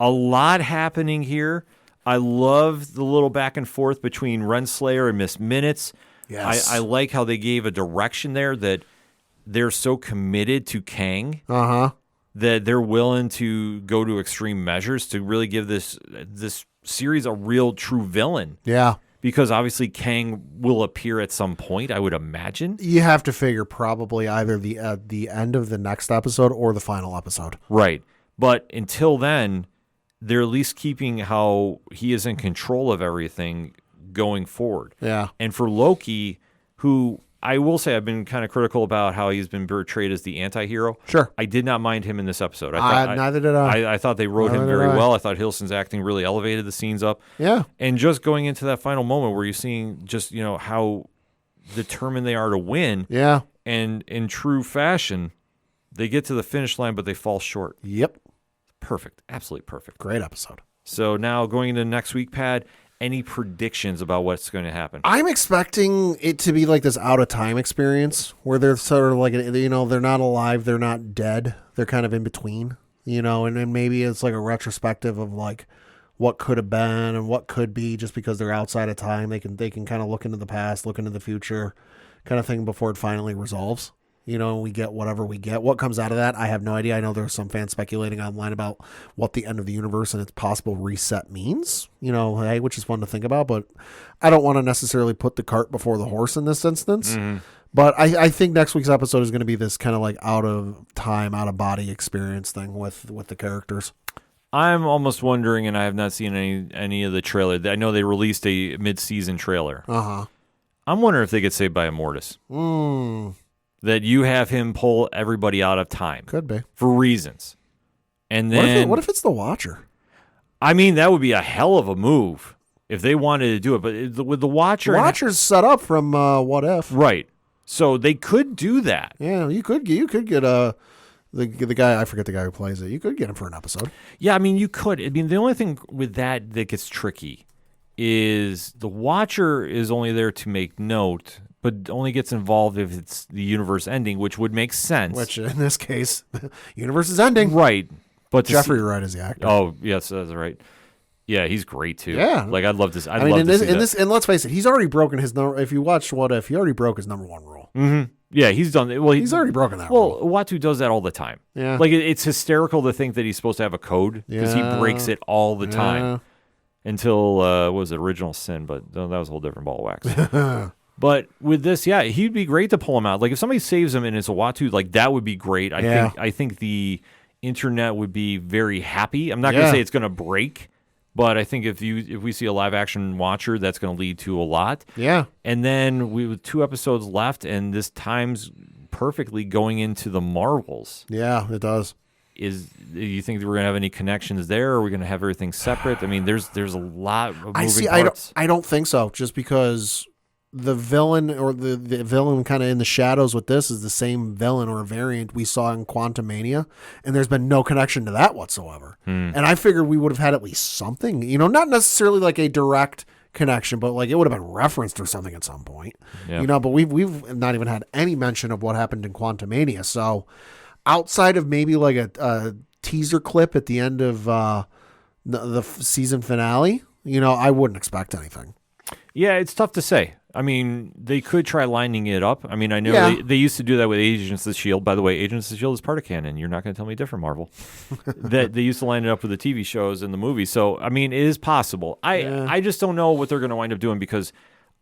Speaker 1: a lot happening here. I love the little back and forth between Renslayer and Miss Minutes.
Speaker 3: Yes.
Speaker 1: I like how they gave a direction there that they're so committed to Kang that they're willing to go to extreme measures to really give this series a real true villain.
Speaker 3: Yeah.
Speaker 1: Because obviously Kang will appear at some point, I would imagine.
Speaker 3: You have to figure probably either the end of the next episode or the final episode.
Speaker 1: Right. But until then, they're at least keeping how he is in control of everything going forward.
Speaker 3: Yeah.
Speaker 1: And for Loki, who I will say I've been kind of critical about how he's been portrayed as the anti-hero.
Speaker 3: Sure.
Speaker 1: I did not mind him in this episode. I
Speaker 3: Neither did I.
Speaker 1: I thought they wrote him very well. I thought Hiddleston's acting really elevated the scenes up.
Speaker 3: Yeah.
Speaker 1: And just going into that final moment where you're seeing just, you know, how determined they are to win.
Speaker 3: Yeah.
Speaker 1: And in true fashion, they get to the finish line, but they fall short.
Speaker 3: Yep.
Speaker 1: Perfect. Absolutely perfect.
Speaker 3: Great episode.
Speaker 1: So now going into next week, Pad, any predictions about what's going to happen?
Speaker 3: I'm expecting it to be like this out of time experience where they're sort of like, you know, they're not alive, they're not dead, they're kind of in between, you know, and then maybe it's like a retrospective of like what could have been and what could be, just because they're outside of time. They can kind of look into the past, look into the future, kind of thing before it finally resolves. You know, we get whatever we get. What comes out of that, I have no idea. I know there's some fans speculating online about what the end of the universe and its possible reset means, you know, hey, which is fun to think about, but I don't want to necessarily put the cart before the horse in this instance. Mm-hmm. But I think next week's episode is going to be this kind of like out of time, out of body experience thing with the characters.
Speaker 1: I'm almost wondering, and I have not seen any of the trailer. I know they released a mid-season trailer. I'm wondering if they get saved by Immortus. That you have him pull everybody out of time.
Speaker 3: Could be.
Speaker 1: For reasons. And then
Speaker 3: what if it's the Watcher?
Speaker 1: I mean, that would be a hell of a move if they wanted to do it. But with the Watcher...
Speaker 3: Watcher's set up from What If.
Speaker 1: Right. So they could do that.
Speaker 3: Yeah, you could get the guy, I forget the guy who plays it. You could get him for an episode.
Speaker 1: Yeah, I mean, you could. I mean, the only thing with that gets tricky is the Watcher is only there to make note, but only gets involved if it's the universe ending, which would make sense.
Speaker 3: Which, in this case, the universe is ending.
Speaker 1: Right. But
Speaker 3: Jeffrey Wright is the actor.
Speaker 1: Oh, yes, that's right. Yeah, he's great, too.
Speaker 3: Yeah.
Speaker 1: Like, I'd love to
Speaker 3: I mean,
Speaker 1: love to see that.
Speaker 3: And let's face it, he's already broken his number. If you watch What If, he already broke his number one rule.
Speaker 1: Mm-hmm. Yeah, he's done it. Well,
Speaker 3: he's already broken that rule.
Speaker 1: Well, Uatu does that all the time.
Speaker 3: Yeah.
Speaker 1: Like, it's hysterical to think that he's supposed to have a code because he breaks it all the time. Until, what was it, Original Sin, but that was a whole different ball of wax. But with this, yeah, he'd be great to pull him out. Like, if somebody saves him and it's a Uatu, like, that would be great. I think the internet would be very happy. I'm not going to say it's going to break, but I think if we see a live action Watcher, that's going to lead to a lot.
Speaker 3: Yeah.
Speaker 1: And then with 2 episodes left, and this time's perfectly going into the Marvels.
Speaker 3: Yeah, it does.
Speaker 1: Do you think that we're going to have any connections there, or are we going to have everything separate? I mean, there's a lot of moving parts.
Speaker 3: I don't think so, just because the villain or the villain kind of in the shadows with this is the same villain or variant we saw in Quantumania, and there's been no connection to that whatsoever. And I figured we would have had at least something, you know, not necessarily like a direct connection, but like it would have been referenced or something at some point.
Speaker 1: Yeah.
Speaker 3: You know, but we've not even had any mention of what happened in Quantumania. So outside of maybe like a teaser clip at the end of the season finale, you know, I wouldn't expect anything.
Speaker 1: Yeah, it's tough to say. I mean, they could try lining it up. I mean, I know
Speaker 3: Yeah.
Speaker 1: they used to do that with Agents of S.H.I.E.L.D. By the way, Agents of S.H.I.E.L.D. is part of canon. You're not going to tell me different, Marvel. That they used to line it up with the TV shows and the movies. So, I mean, it is possible. I just don't know what they're going to wind up doing because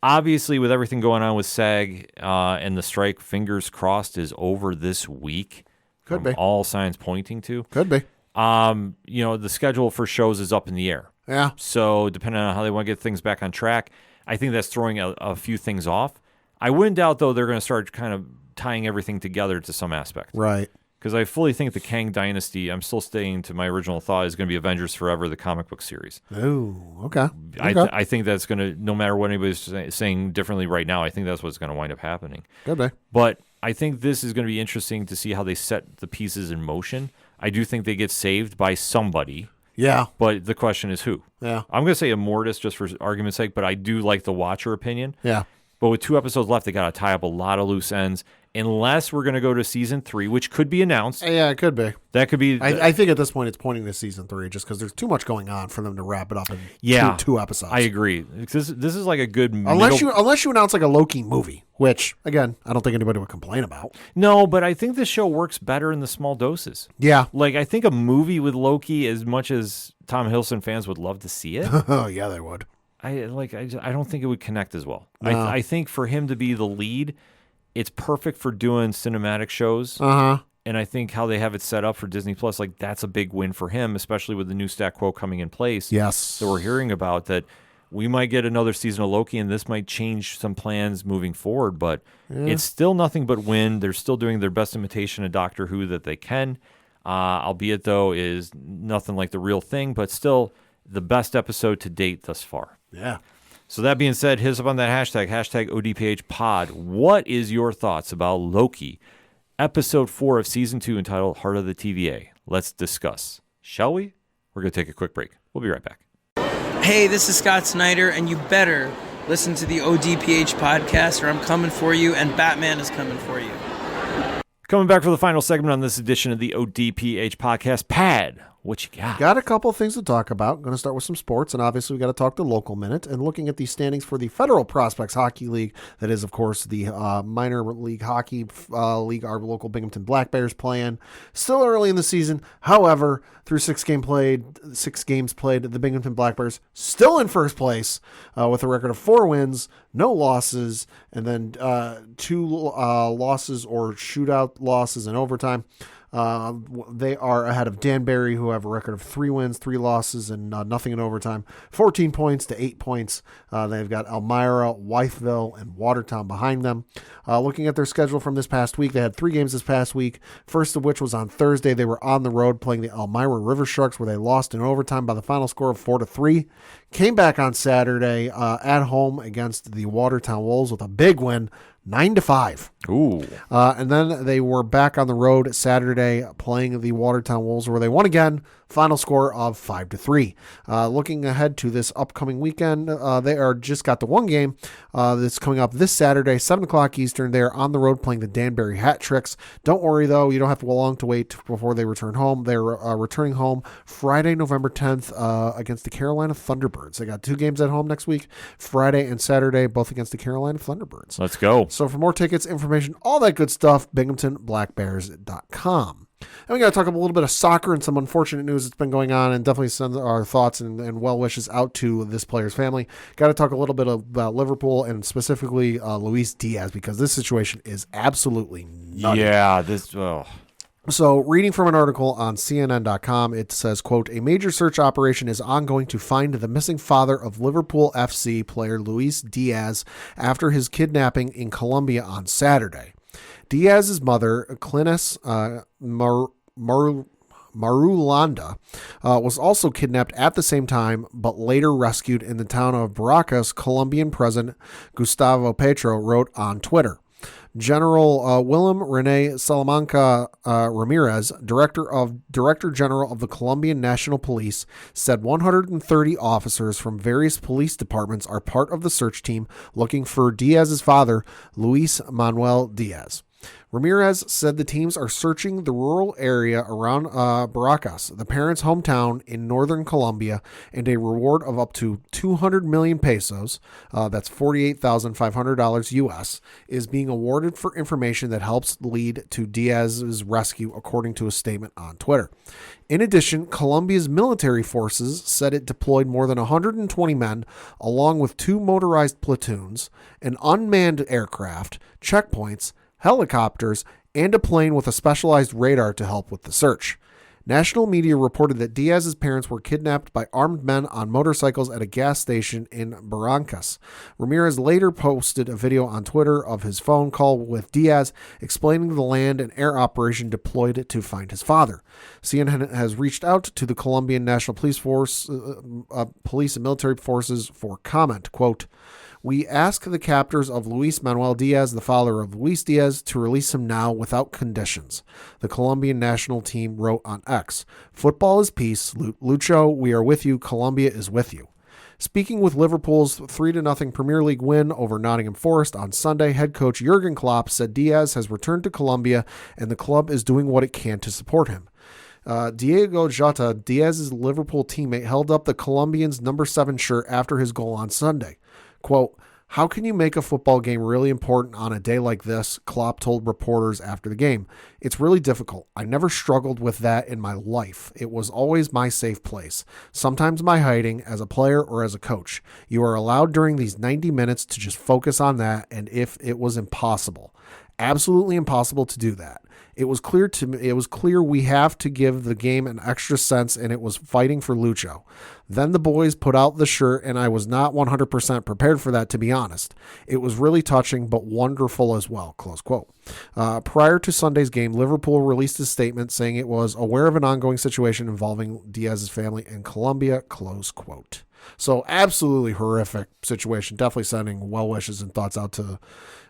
Speaker 1: obviously with everything going on with SAG and the strike, fingers crossed, is over this week.
Speaker 3: Could be.
Speaker 1: All signs pointing to.
Speaker 3: Could be.
Speaker 1: You know, the schedule for shows is up in the air.
Speaker 3: Yeah.
Speaker 1: So depending on how they want to get things back on track, I think that's throwing a few things off. I wouldn't doubt, though, they're going to start kind of tying everything together to some aspect.
Speaker 3: Right.
Speaker 1: Because I fully think the Kang Dynasty, I'm still staying to my original thought, is going to be Avengers Forever, the comic book series.
Speaker 3: Oh, okay.
Speaker 1: I think that's going to, no matter what anybody's saying differently right now, I think that's what's going to wind up happening.
Speaker 3: Could be.
Speaker 1: But I think this is going to be interesting to see how they set the pieces in motion. I do think they get saved by somebody.
Speaker 3: Yeah.
Speaker 1: But the question is who?
Speaker 3: Yeah.
Speaker 1: I'm going to say Immortus just for argument's sake, but I do like the Watcher opinion.
Speaker 3: Yeah.
Speaker 1: But with 2 episodes left, they got to tie up a lot of loose ends. Unless we're going to go to season 3, which could be announced.
Speaker 3: Yeah, it could be.
Speaker 1: That could be.
Speaker 3: I think at this point it's pointing to season 3 just because there's too much going on for them to wrap it up in two episodes.
Speaker 1: I agree. This is like a good
Speaker 3: unless you announce like a Loki movie, which again I don't think anybody would complain about.
Speaker 1: No, but I think this show works better in the small doses.
Speaker 3: Yeah.
Speaker 1: Like I think a movie with Loki, as much as Tom Hiddleston fans would love to see it,
Speaker 3: Oh yeah, they would.
Speaker 1: I don't think it would connect as well.
Speaker 3: No.
Speaker 1: I think for him to be the lead, it's perfect for doing cinematic shows.
Speaker 3: Uh-huh.
Speaker 1: And I think how they have it set up for Disney Plus, like that's a big win for him, especially with the new stat quo coming in place.
Speaker 3: Yes.
Speaker 1: That we're hearing about, that we might get another season of Loki, and this might change some plans moving forward. But it's still nothing but win. They're still doing their best imitation of Doctor Who that they can. Albeit, though, is nothing like the real thing, but still the best episode to date thus far.
Speaker 3: Yeah.
Speaker 1: So that being said, hit us up on that hashtag ODPH pod. What is your thoughts about Loki, episode 4 of season 2, entitled Heart of the TVA? Let's discuss. Shall we? We're going to take a quick break. We'll be right back.
Speaker 5: Hey, this is Scott Snyder, and you better listen to the ODPH podcast, or I'm coming for you, and Batman is coming for you.
Speaker 1: Coming back for the final segment on this edition of the ODPH podcast. Pad, what you got?
Speaker 3: Got a couple things to talk about. Going to start with some sports, and obviously we got to talk the local minute and looking at the standings for the Federal Prospects Hockey League. That is, of course, the minor league hockey league our local Binghamton Black Bears playing. Still early in the season. However, through 6 games played, the Binghamton Black Bears still in first place with a record of 4 wins, no losses, and then 2 losses or shootout losses in overtime. They are ahead of Danbury, who have a record of 3 wins, 3 losses, and nothing in overtime. 14 points to 8 points. They've got Elmira, Wytheville, and Watertown behind them. Looking at their schedule from this past week, they had 3 games this past week. First of which was on Thursday. They were on the road playing the Elmira River Sharks, where they lost in overtime by the final score of 4-3. Came back on Saturday at home against the Watertown Wolves with a big win, 9-5.
Speaker 1: Ooh.
Speaker 3: And then they were back on the road Saturday playing the Watertown Wolves, where they won again, final score of 5-3. Looking ahead to this upcoming weekend, they are just got the 1 game that's coming up this Saturday, 7 o'clock Eastern. They're on the road playing the Danbury Hat Tricks. Don't worry, though. You don't have to long to wait before they return home. They're returning home Friday, November 10th against the Carolina Thunderbirds. They got 2 games at home next week, Friday and Saturday, both against the Carolina Thunderbirds.
Speaker 1: Let's go.
Speaker 3: So for more tickets, information, all that good stuff, BinghamtonBlackBears.com. And we got to talk a little bit of soccer and some unfortunate news that's been going on, and definitely send our thoughts and well wishes out to this player's family. Got to talk a little bit about Liverpool and specifically Luis Diaz, because this situation is absolutely nutty.
Speaker 1: Yeah, this. Oh.
Speaker 3: So, reading from an article on CNN.com, it says, quote, a major search operation is ongoing to find the missing father of Liverpool FC player Luis Diaz after his kidnapping in Colombia on Saturday. Diaz's mother, Clinis Marulanda, was also kidnapped at the same time, but later rescued in the town of Baracas, Colombian President Gustavo Petro wrote on Twitter. General Willem Rene Salamanca Ramirez, Director General of the Colombian National Police, said 130 officers from various police departments are part of the search team looking for Diaz's father, Luis Manuel Diaz. Ramirez said the teams are searching the rural area around Barracas, the parents' hometown in northern Colombia, and a reward of up to 200 million pesos, that's $48,500 US, is being awarded for information that helps lead to Diaz's rescue, according to a statement on Twitter. In addition, Colombia's military forces said it deployed more than 120 men, along with 2 motorized platoons, an unmanned aircraft, checkpoints, helicopters, and a plane with a specialized radar to help with the search. National media reported that Diaz's parents were kidnapped by armed men on motorcycles at a gas station in Barrancas. Ramirez later posted a video on Twitter of his phone call with Diaz explaining the land and air operation deployed to find his father. CNN has reached out to the Colombian National Police Force, police and military forces for comment. Quote, "We ask the captors of Luis Manuel Diaz, the father of Luis Diaz, to release him now without conditions," the Colombian national team wrote on X. "Football is peace. Lucho, we are with you. Colombia is with you." Speaking with Liverpool's 3-0 Premier League win over Nottingham Forest on Sunday, head coach Jurgen Klopp said Diaz has returned to Colombia and the club is doing what it can to support him. Diego Jota, Diaz's Liverpool teammate, held up the Colombian's number 7 shirt after his goal on Sunday. Quote, "How can you make a football game really important on a day like this?" Klopp told reporters after the game. "It's really difficult. I never struggled with that in my life. It was always my safe place. Sometimes my hiding as a player or as a coach. You are allowed during these 90 minutes to just focus on that, and if it was impossible, absolutely impossible to do that. It was clear we have to give the game an extra sense, and it was fighting for Lucho. Then the boys put out the shirt, and I was not 100% prepared for that, to be honest. It was really touching, but wonderful as well," close quote. Prior to Sunday's game, Liverpool released a statement saying it was aware of an ongoing situation involving Diaz's family in Colombia, close quote. So absolutely horrific situation. Definitely sending well wishes and thoughts out to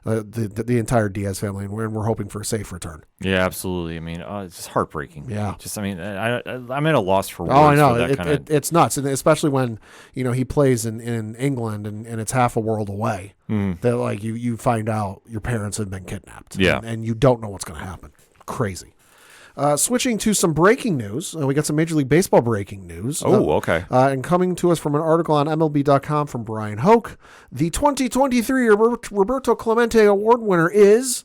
Speaker 3: the entire Diaz family, and we're hoping for a safe return.
Speaker 1: Yeah, absolutely. I mean, it's just heartbreaking.
Speaker 3: Yeah.
Speaker 1: Just, I mean, I'm at a loss for words.
Speaker 3: Oh, I know.
Speaker 1: For that kind of...
Speaker 3: It's nuts, and especially when he plays in England and it's half a world away. That like you find out your parents have been kidnapped.
Speaker 1: Yeah,
Speaker 3: and you don't know what's going to happen. Crazy. Switching to some breaking news, we got some Major League Baseball breaking news.
Speaker 1: Oh, okay.
Speaker 3: And coming to us from an article on MLB.com from Brian Hoke, the 2023 Roberto Clemente Award winner is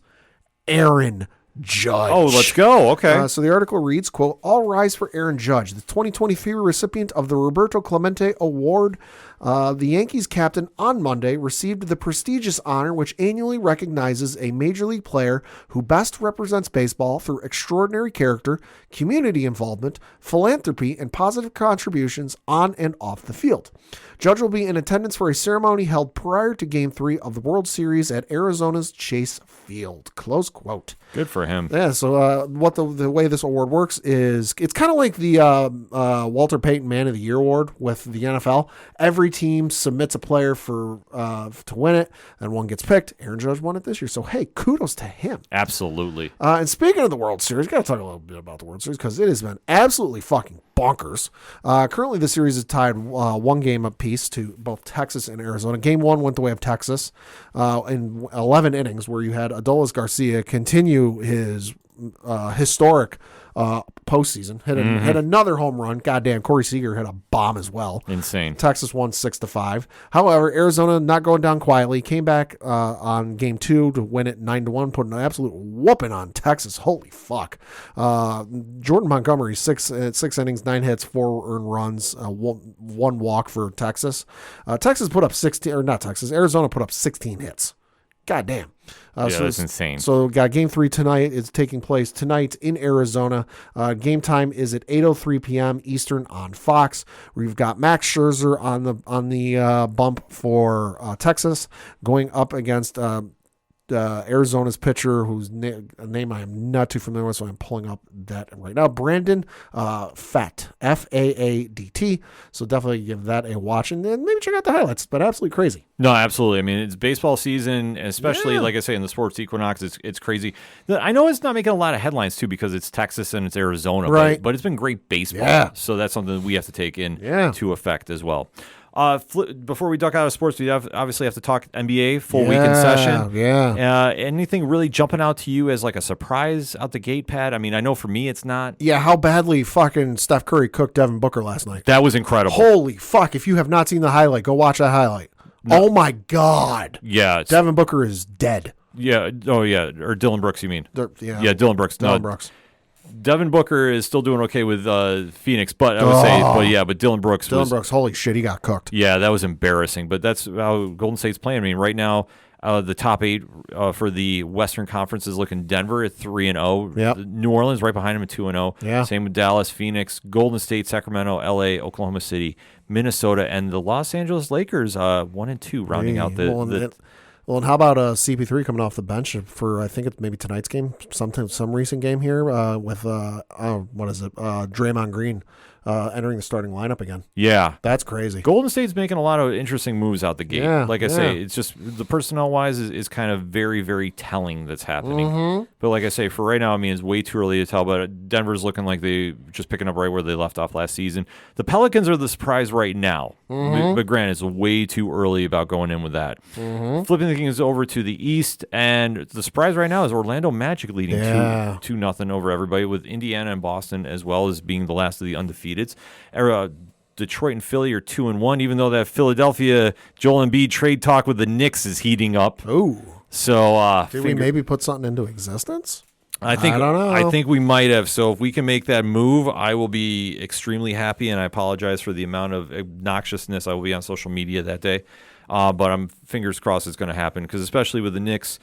Speaker 3: Aaron Judge.
Speaker 1: Oh, let's go. Okay.
Speaker 3: So the article reads, quote, "All rise for Aaron Judge, the 2023 recipient of the Roberto Clemente Award. The Yankees captain on Monday received the prestigious honor, which annually recognizes a major league player who best represents baseball through extraordinary character, community involvement, philanthropy, and positive contributions on and off the field. Judge will be in attendance for a ceremony held prior to Game 3 of the World Series at Arizona's Chase Field," close quote.
Speaker 1: Good for him.
Speaker 3: Yeah, so what the way this award works is it's kind of like the Walter Payton Man of the Year award with the NFL. Every team submits a player for to win it, and one gets picked. Aaron Judge won it this year, so hey, kudos to him.
Speaker 1: Absolutely.
Speaker 3: And speaking of the World Series, got to talk a little bit about the World Series because it has been absolutely fucking bonkers. Currently, the series is tied 1 game apiece to both Texas and Arizona. Game 1 went the way of Texas in 11 innings, where you had Adolis Garcia continue his historic postseason. Hit another home run. Goddamn, Corey Seager hit a bomb as well.
Speaker 1: Insane.
Speaker 3: Texas won 6-5. However, Arizona not going down quietly. Came back on Game 2 to win it 9-1. Put an absolute whooping on Texas. Holy fuck. Jordan Montgomery 6 innings, 9 hits, 4 earned runs, 1 walk for Texas. Texas put up 16, or not Texas. Arizona put up 16 hits. God damn.
Speaker 1: That's insane.
Speaker 3: So got Game 3 tonight. It's taking place tonight in Arizona. Game time is at 8:03 p.m. Eastern on Fox. We've got Max Scherzer on the bump for Texas, going up against Arizona's pitcher, whose a name I am not too familiar with, so I'm pulling up that right now. Brandon Fett, Faadt. So definitely give that a watch, and then maybe check out the highlights. But absolutely crazy.
Speaker 1: No, absolutely. I mean, it's baseball season, and especially, like I say, in the sports equinox, it's crazy. I know it's not making a lot of headlines, too, because it's Texas and it's Arizona,
Speaker 3: right?
Speaker 1: But it's been great baseball.
Speaker 3: Yeah.
Speaker 1: So that's something that we have to take into effect as well. Before we duck out of sports, we obviously have to talk NBA, full week in session.
Speaker 3: Yeah.
Speaker 1: Anything really jumping out to you as like a surprise out the gate, Pat? I mean, I know for me it's not.
Speaker 3: Yeah, how badly fucking Steph Curry cooked Devin Booker last night.
Speaker 1: That was incredible.
Speaker 3: Holy fuck. If you have not seen the highlight, go watch that highlight. No. Oh, my God.
Speaker 1: Yeah.
Speaker 3: Devin Booker is dead.
Speaker 1: Yeah. Oh, yeah. Or Dylan Brooks, you mean?
Speaker 3: Yeah,
Speaker 1: Dylan Brooks.
Speaker 3: Dylan Brooks.
Speaker 1: Devin Booker is still doing okay with Phoenix, but I would say, but Dylan Brooks.
Speaker 3: Holy shit, he got cooked.
Speaker 1: Yeah, that was embarrassing. But that's how Golden State's playing. I mean, right now, the top 8 for the Western Conference is looking Denver at 3-0.
Speaker 3: Yep.
Speaker 1: New Orleans right behind them at 2-0.
Speaker 3: Yeah.
Speaker 1: Same with Dallas, Phoenix, Golden State, Sacramento, LA, Oklahoma City, Minnesota, and the Los Angeles Lakers 1-2, rounding out the.
Speaker 3: Well, and how about CP3 coming off the bench for, I think it's maybe tonight's game, some recent game here with, Draymond Green entering the starting lineup again.
Speaker 1: Yeah.
Speaker 3: That's crazy.
Speaker 1: Golden State's making a lot of interesting moves out the gate.
Speaker 3: Yeah,
Speaker 1: like I say, it's just the personnel-wise is kind of very, very telling that's happening.
Speaker 3: Mm-hmm.
Speaker 1: But like I say, for right now, I mean, it's way too early to tell, but Denver's looking like they just picking up right where they left off last season. The Pelicans are the surprise right now.
Speaker 3: Mm-hmm.
Speaker 1: But granted, it's way too early about going in with that.
Speaker 3: Mm-hmm.
Speaker 1: Flipping things over to the East, and the surprise right now is Orlando Magic leading 2-0 over everybody, with Indiana and Boston as well as being the last of the undefeateds. Detroit and Philly are 2-1, even though that Philadelphia Joel Embiid trade talk with the Knicks is heating up.
Speaker 3: Ooh.
Speaker 1: So
Speaker 3: did we maybe put something into existence?
Speaker 1: I don't know. I think we might have. So if we can make that move, I will be extremely happy, and I apologize for the amount of obnoxiousness I will be on social media that day. But I'm fingers crossed it's going to happen, because especially with the Knicks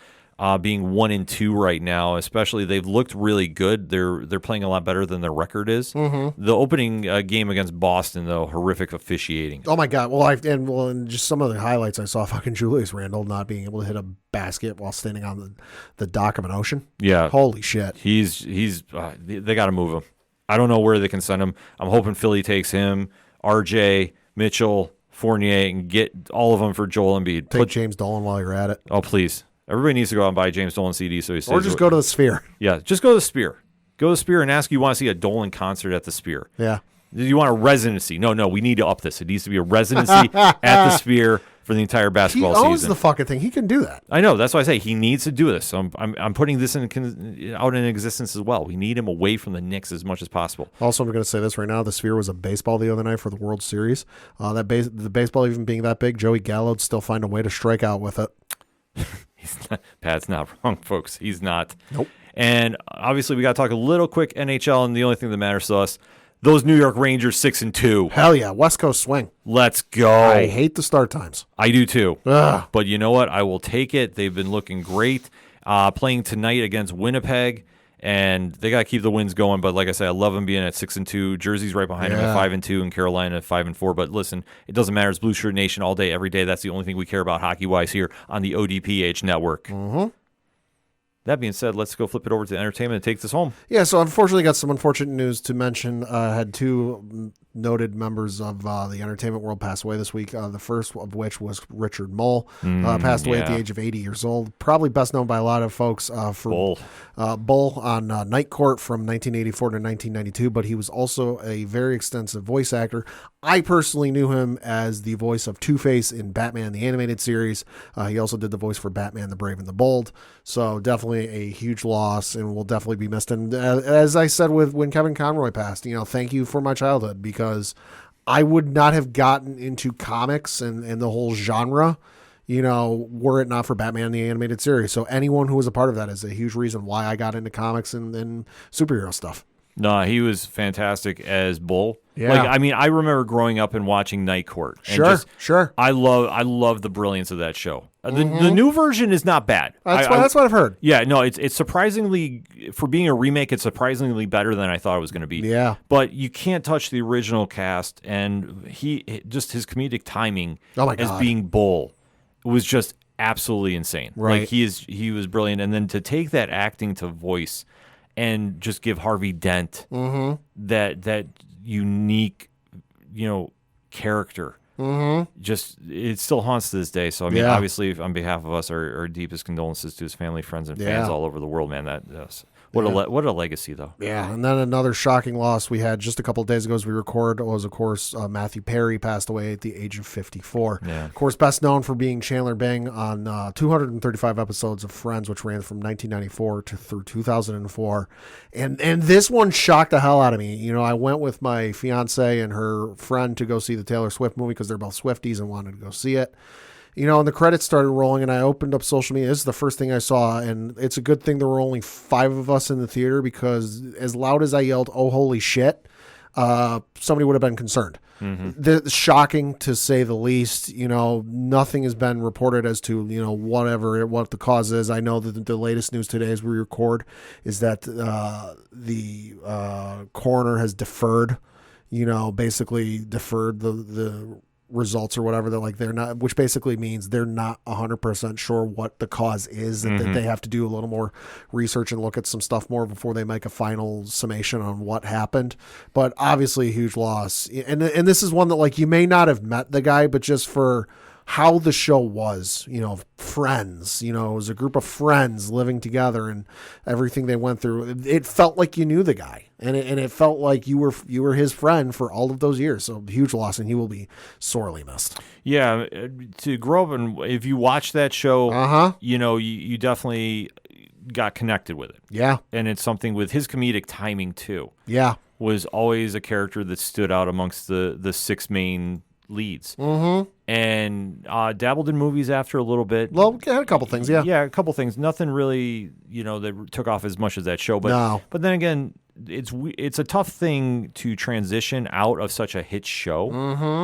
Speaker 1: being 1-2 right now, especially they've looked really good. They're playing a lot better than their record is. Mm-hmm. The opening game against Boston, though, horrific officiating.
Speaker 3: Oh my God! And just some of the highlights I saw, fucking Julius Randle not being able to hit a basket while standing on the dock of an ocean.
Speaker 1: Yeah,
Speaker 3: holy shit.
Speaker 1: He's they got to move him. I don't know where they can send him. I'm hoping Philly takes him, RJ, Mitchell, Fournier, and get all of them for Joel Embiid.
Speaker 3: Take James Dolan while you're at it.
Speaker 1: Oh, please. Everybody needs to go out and buy James Dolan CD so he stays.
Speaker 3: Or just go to the Sphere.
Speaker 1: Yeah, just go to the Sphere. Go to the Sphere and ask you want to see a Dolan concert at the Sphere.
Speaker 3: Yeah.
Speaker 1: Do you want a residency? No, we need to up this. It needs to be a residency at the Sphere for the entire basketball season.
Speaker 3: He owns the fucking thing. He can do that.
Speaker 1: I know. That's why I say he needs to do this. So I'm putting this out in existence as well. We need him away from the Knicks as much as possible.
Speaker 3: Also, I'm going to say this right now. The Sphere was a baseball the other night for the World Series. The baseball even being that big, Joey Gallo'd still find a way to strike out with it.
Speaker 1: Pat's not wrong, folks. He's not.
Speaker 3: Nope.
Speaker 1: And obviously, we got to talk a little quick NHL, and the only thing that matters to us, those New York Rangers 6-2.
Speaker 3: Hell yeah, West Coast swing.
Speaker 1: Let's go.
Speaker 3: I hate the start times.
Speaker 1: I do too.
Speaker 3: Ugh.
Speaker 1: But you know what? I will take it. They've been looking great. Playing tonight against Winnipeg, and they got to keep the wins going. But like I said, I love them being at 6-2. Jersey's right behind them at 5-2, and Carolina at 5-4. But listen, it doesn't matter. It's Blue Shirt Nation all day, every day. That's the only thing we care about hockey-wise here on the ODPH network.
Speaker 3: Mm-hmm.
Speaker 1: That being said, let's go flip it over to entertainment and take this home.
Speaker 3: Yeah, so unfortunately got some unfortunate news to mention. Had two noted members of the entertainment world pass away this week. The first of which was Richard Mole, passed away at the age of 80 years old. Probably best known by a lot of folks for Bull on Night Court from 1984 to 1992, but he was also a very extensive voice actor. I personally knew him as the voice of Two-Face in Batman the Animated Series. He also did the voice for Batman the Brave and the Bold. So definitely a huge loss, and will definitely be missed. And as I said when Kevin Conroy passed, thank you for my childhood, because I would not have gotten into comics and the whole genre, were it not for Batman the Animated Series. So anyone who was a part of that is a huge reason why I got into comics and superhero stuff.
Speaker 1: No, he was fantastic as Bull.
Speaker 3: Yeah.
Speaker 1: I remember growing up and watching Night Court. And
Speaker 3: Sure.
Speaker 1: I love the brilliance of that show. The new version is not bad.
Speaker 3: That's what I've heard.
Speaker 1: Yeah, no, it's surprisingly, for being a remake, it's surprisingly better than I thought it was going to be.
Speaker 3: Yeah.
Speaker 1: But you can't touch the original cast, and his comedic timing
Speaker 3: Oh my
Speaker 1: as
Speaker 3: God.
Speaker 1: being Bull was just absolutely insane.
Speaker 3: Right.
Speaker 1: Like he was brilliant, and then to take that acting to voice and just give Harvey Dent that unique, character. Just it still haunts to this day. So I mean, obviously, on behalf of us, our deepest condolences to his family, friends, and fans all over the world. Man, what a legacy, though.
Speaker 3: Yeah, and then another shocking loss we had just a couple of days ago as we record was, of course, Matthew Perry passed away at the age of 54.
Speaker 1: Yeah.
Speaker 3: Of course, best known for being Chandler Bing on 235 episodes of Friends, which ran from 1994 through 2004. And this one shocked the hell out of me. You know, I went with my fiance and her friend to go see the Taylor Swift movie because they're both Swifties and wanted to go see it. You know, and the credits started rolling, and I opened up social media. This is the first thing I saw, and it's a good thing there were only 5 of us in the theater, because as loud as I yelled, "Oh, holy shit," somebody would have been concerned. Shocking, to say the least. You know, nothing has been reported as to, what the cause is. I know that the latest news today as we record is that the coroner has deferred, basically deferred the results or whatever. They're not, which basically means they're not 100% sure what the cause is, and that they have to do a little more research and look at some stuff more before they make a final summation on what happened. But obviously a huge loss. And this is one that, like, you may not have met the guy, but just for how the show was, friends, it was a group of friends living together and everything they went through. It felt like you knew the guy, and it felt like you were his friend for all of those years. So huge loss, and he will be sorely missed.
Speaker 1: Yeah, to grow up, and if you watch that show, you definitely got connected with it.
Speaker 3: Yeah.
Speaker 1: And it's something with his comedic timing too.
Speaker 3: Yeah.
Speaker 1: Was always a character that stood out amongst the 6 main leads. And dabbled in movies after a little bit.
Speaker 3: Well, had a couple things, yeah.
Speaker 1: Yeah, a couple things. Nothing really, that took off as much as that show. But
Speaker 3: No.
Speaker 1: But then again, it's a tough thing to transition out of such a hit show.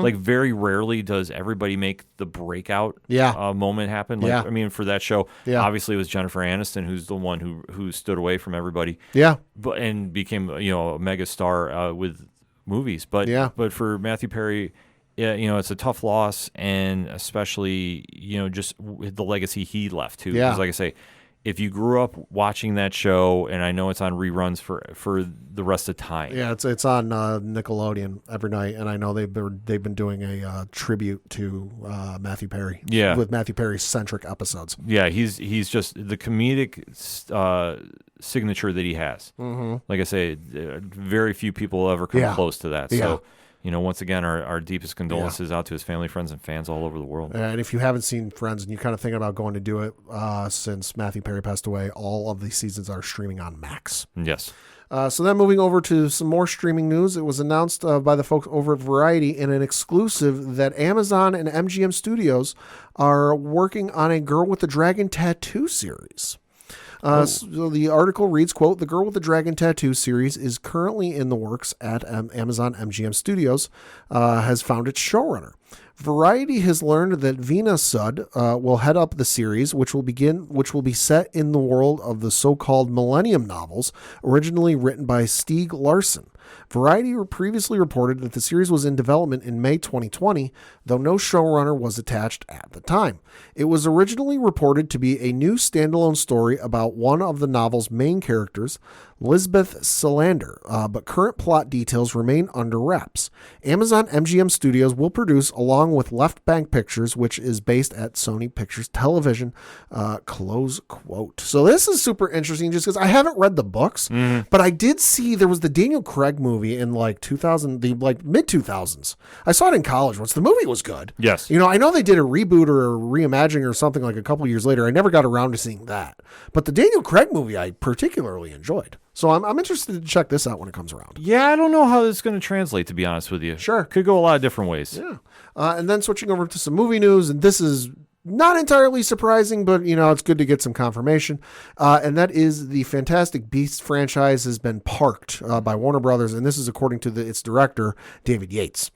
Speaker 1: Like, very rarely does everybody make the breakout moment happen. Like, I mean, for that show, obviously it was Jennifer Aniston, who's the one who stood away from everybody.
Speaker 3: Yeah.
Speaker 1: And became, a mega star with movies. But for Matthew Perry, yeah, it's a tough loss, and especially, just the legacy he left too.
Speaker 3: Yeah.
Speaker 1: Because, like I say, if you grew up watching that show, and I know it's on reruns for the rest of time.
Speaker 3: Yeah, it's on Nickelodeon every night, and I know they've been doing a tribute to Matthew Perry.
Speaker 1: Yeah.
Speaker 3: With Matthew Perry centric episodes.
Speaker 1: Yeah, he's just the comedic signature that he has. Like I say, very few people ever come close to that. So. Once again, our deepest condolences out to his family, friends, and fans all over the world.
Speaker 3: And if you haven't seen Friends and you're kind of thinking about going to do it, since Matthew Perry passed away, all of these seasons are streaming on Max.
Speaker 1: Yes.
Speaker 3: So then moving over to some more streaming news, it was announced by the folks over at Variety in an exclusive that Amazon and MGM Studios are working on a Girl with the Dragon Tattoo series. So the article reads, quote, "The Girl with the Dragon Tattoo series is currently in the works at Amazon MGM Studios, has found its showrunner. Variety has learned that Veena Sud will head up the series, which will be set in the world of the so-called Millennium novels, originally written by Stieg Larsson. Variety previously reported that the series was in development in May 2020, though no showrunner was attached at the time. It was originally reported to be a new standalone story about one of the novel's main characters, Lisbeth Salander, but current plot details remain under wraps. Amazon MGM Studios will produce, along with Left Bank Pictures, which is based at Sony Pictures Television, close quote. So this is super interesting just because I haven't read the books, but I did see there was the Daniel Craig movie in like 2000, the like mid 2000s. I saw it in college once. The movie was good.
Speaker 1: Yes.
Speaker 3: I know they did a reboot or a reimagining or something like a couple years later. I never got around to seeing that, but the Daniel Craig movie I particularly enjoyed. So I'm interested to check this out when it comes around.
Speaker 1: Yeah, I don't know how this is going to translate, to be honest with you.
Speaker 3: Sure.
Speaker 1: Could go a lot of different ways.
Speaker 3: Yeah. And then switching over to some movie news, and this is not entirely surprising, but, it's good to get some confirmation. And that is the Fantastic Beasts franchise has been parked by Warner Brothers, and this is according to its director, David Yates.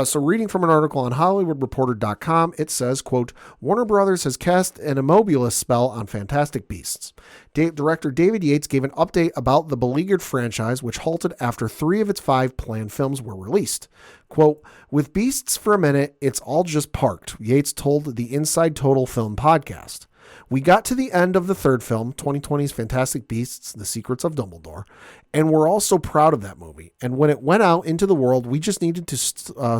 Speaker 3: So reading from an article on HollywoodReporter.com, it says, quote, "Warner Brothers has cast an immobilist spell on Fantastic Beasts. Director David Yates gave an update about the beleaguered franchise, which halted after 3 of its 5 planned films were released. Quote, with Beasts for a minute, it's all just parked, Yates told the Inside Total Film podcast. We got to the end of the third film, 2020's Fantastic Beasts, The Secrets of Dumbledore, and we're all so proud of that movie. And when it went out into the world, we just needed to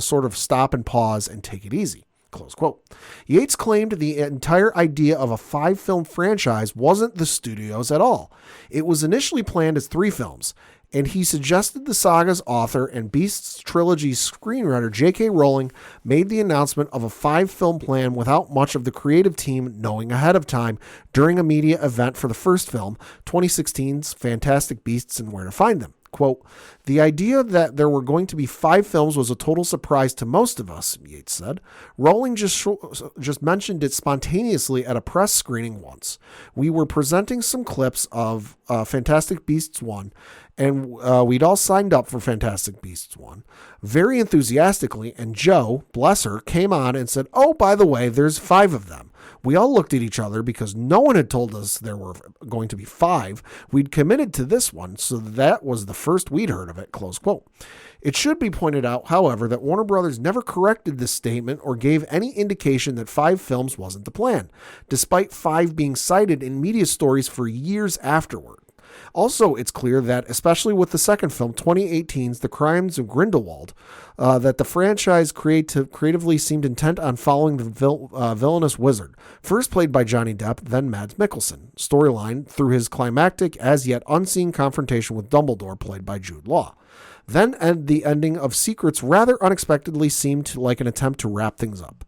Speaker 3: sort of stop and pause and take it easy. Close quote. Yates claimed the entire idea of a 5-film franchise wasn't the studio's at all. It was initially planned as 3 films, and he suggested the saga's author and Beasts trilogy screenwriter J.K. Rowling made the announcement of a 5-film plan without much of the creative team knowing ahead of time during a media event for the first film, 2016's Fantastic Beasts and Where to Find Them. Quote, the idea that there were going to be 5 films was a total surprise to most of us, Yates said. Rowling just mentioned it spontaneously at a press screening once. We were presenting some clips of Fantastic Beasts 1, and we'd all signed up for Fantastic Beasts 1 very enthusiastically, and Jo, bless her, came on and said, oh, by the way, there's 5 of them. We all looked at each other because no one had told us there were going to be 5. We'd committed to this one, so that was the first we'd heard of it, close quote. It should be pointed out, however, that Warner Brothers never corrected this statement or gave any indication that 5 films wasn't the plan, despite 5 being cited in media stories for years afterward. Also, it's clear that, especially with the second film, 2018's The Crimes of Grindelwald, that the franchise creatively seemed intent on following the villainous wizard, first played by Johnny Depp, then Mads Mikkelsen, storyline through his climactic, as yet unseen confrontation with Dumbledore, played by Jude Law. Then the ending of Secrets rather unexpectedly seemed like an attempt to wrap things up.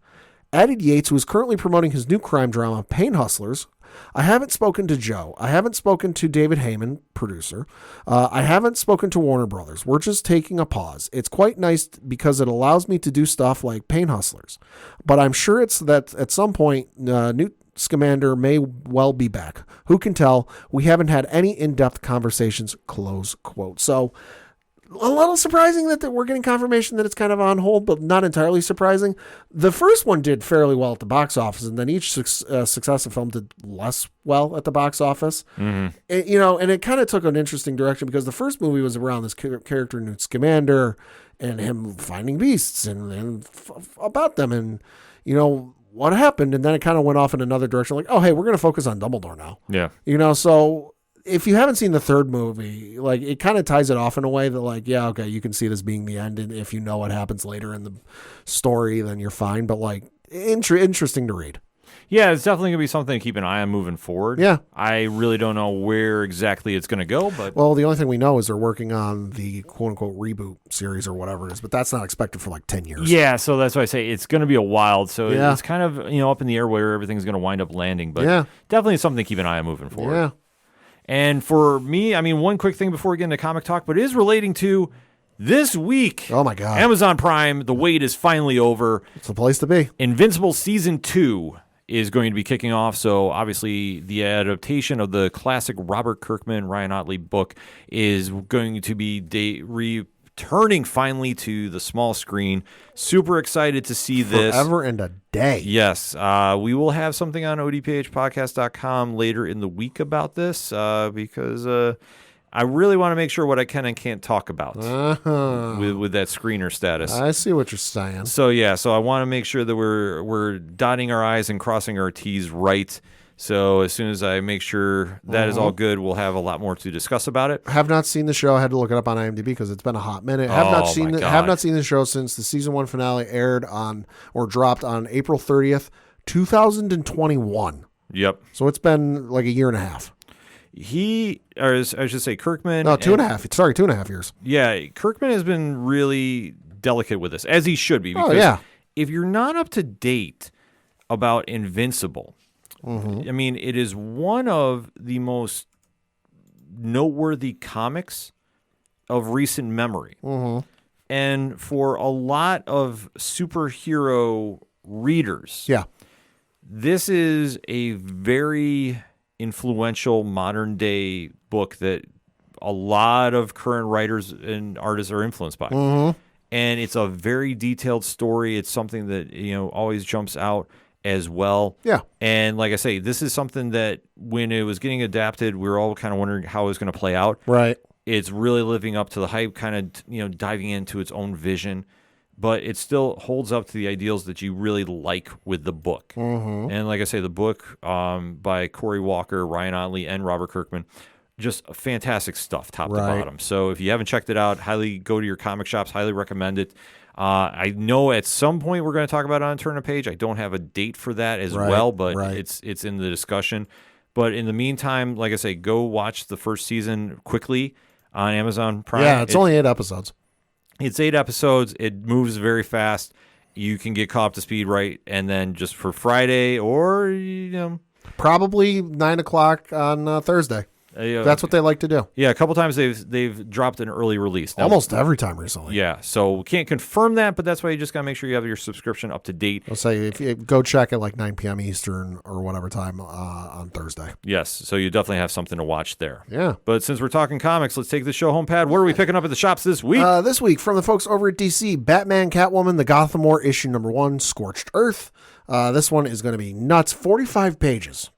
Speaker 3: Added Yates, who is currently promoting his new crime drama, Pain Hustlers. I haven't spoken to Joe. I haven't spoken to David Heyman, producer. I haven't spoken to Warner Brothers. We're just taking a pause. It's quite nice because it allows me to do stuff like Pain Hustlers. But I'm sure it's that at some point, Newt Scamander may well be back. Who can tell? We haven't had any in-depth conversations, close quote. So, a little surprising that we're getting confirmation that it's kind of on hold, but not entirely surprising. The first one did fairly well at the box office, and then each successive film did less well at the box office. Mm-hmm. And it kind of took an interesting direction because the first movie was around this character Newt Scamander and him finding beasts and about them and, what happened. And then it kind of went off in another direction, like, oh, hey, we're going to focus on Dumbledore now.
Speaker 1: Yeah.
Speaker 3: So if you haven't seen the third movie, like, it kind of ties it off in a way that, like, yeah, okay, you can see this being the end, and if you know what happens later in the story, then you're fine. But, like, interesting to read.
Speaker 1: Yeah, it's definitely going to be something to keep an eye on moving forward.
Speaker 3: Yeah.
Speaker 1: I really don't know where exactly it's going to go, but...
Speaker 3: Well, the only thing we know is they're working on the quote-unquote reboot series or whatever it is, but that's not expected for, like, 10 years.
Speaker 1: Yeah, so that's why I say it's going to be a while. So
Speaker 3: yeah.
Speaker 1: It's kind of, up in the air where everything's going to wind up landing, but
Speaker 3: yeah.
Speaker 1: Definitely something to keep an eye on moving forward.
Speaker 3: Yeah.
Speaker 1: And for me, one quick thing before we get into comic talk, but it is relating to this week.
Speaker 3: Oh, my God.
Speaker 1: Amazon Prime, the wait is finally over.
Speaker 3: It's the place to be.
Speaker 1: Invincible Season 2 is going to be kicking off. So obviously the adaptation of the classic Robert Kirkman, Ryan Ottley book is going to be returning finally to the small screen. Super excited to see this.
Speaker 3: Forever and a day.
Speaker 1: Yes. We will have something on odphpodcast.com later in the week about this because I really want to make sure what I can and can't talk about with that screener status.
Speaker 3: I see what you're saying.
Speaker 1: So I want to make sure that we're dotting our I's and crossing our T's right. So as soon as I make sure that is all good, we'll have a lot more to discuss about it.
Speaker 3: Have not seen the show. I had to look it up on IMDb because it's been a hot minute. Have not seen the show since the season 1 finale aired on or dropped on April 30th, 2021.
Speaker 1: Yep.
Speaker 3: So it's been like a year and a half.
Speaker 1: I should say Kirkman.
Speaker 3: No, 2.5. Sorry, 2.5 years.
Speaker 1: Yeah, Kirkman has been really delicate with this, as he should be.
Speaker 3: Because
Speaker 1: if you're not up to date about Invincible, it is one of the most noteworthy comics of recent memory. And for a lot of superhero readers, this is a very influential modern day book that a lot of current writers and artists are influenced by. And it's a very detailed story. It's something that, always jumps out as well.
Speaker 3: Yeah.
Speaker 1: And like I say, this is something that when it was getting adapted, we were all kind of wondering how it was going to play out.
Speaker 3: Right.
Speaker 1: It's really living up to the hype, kind of, diving into its own vision. but it still holds up to the ideals that you really like with the book. And like I say, the book by Corey Walker, Ryan Otley, and Robert Kirkman, just fantastic stuff, top to bottom. So if you haven't checked it out, highly go to your comic shops, highly recommend it. I know at some point we're going to talk about it on Turn a Page. I don't have a date for that as well, but it's in the discussion. But in the meantime, like I say, go watch the first season quickly on Amazon Prime.
Speaker 3: Yeah, it's only 8 episodes.
Speaker 1: It's 8 episodes. It moves very fast. You can get caught up to speed and then just for Friday or
Speaker 3: probably 9 o'clock on Thursday. That's what they like to do.
Speaker 1: Yeah, a couple times they've dropped an early release. Now,
Speaker 3: almost every time recently.
Speaker 1: Yeah, so we can't confirm that, but that's why you just got to make sure you have your subscription up to date.
Speaker 3: I'll say if you go check at like 9 p.m. Eastern or whatever time on Thursday.
Speaker 1: Yes, so you definitely have something to watch there.
Speaker 3: Yeah.
Speaker 1: But since we're talking comics, let's take the show home, Pat. What are we picking up at the shops this week?
Speaker 3: This week from the folks over at DC, Batman, Catwoman, The Gotham War, issue number 1, Scorched Earth. This one is going to be nuts. 45 pages.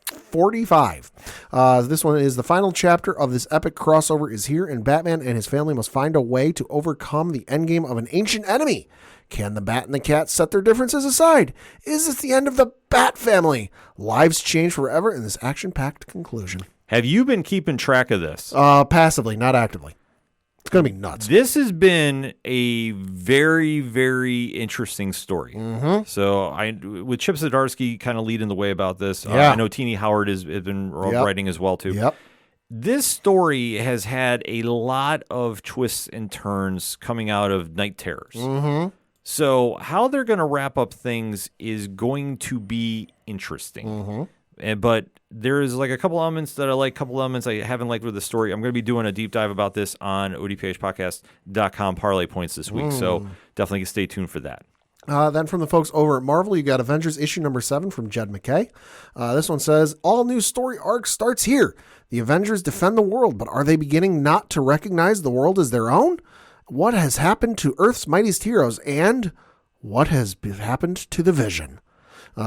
Speaker 3: 45. This one is the final chapter of this epic crossover is here, and Batman and his family must find a way to overcome the endgame of an ancient enemy. Can the Bat and the Cat set their differences aside? Is this the end of the Bat family? Lives change forever in this action-packed conclusion.
Speaker 1: Have you been keeping track of this?
Speaker 3: Passively, not actively. It's going to be nuts.
Speaker 1: This has been a very, very interesting story. So with Chip Zdarsky kind of leading the way about this. I know Teenie Howard has been writing as well, too.
Speaker 3: Yep.
Speaker 1: This story has had a lot of twists and turns coming out of Night Terrors. So how they're going to wrap up things is going to be interesting. But there's like a couple elements that I like, a couple elements I haven't liked with the story. I'm going to be doing a deep dive about this on odphpodcast.com parlay points this week. So definitely stay tuned for that.
Speaker 3: Then from the folks over at Marvel, you got Avengers issue number 7 from Jed McKay. This one says, all new story arc starts here. The Avengers defend the world, but are they beginning not to recognize the world as their own? What has happened to Earth's mightiest heroes, and what has happened to the Vision?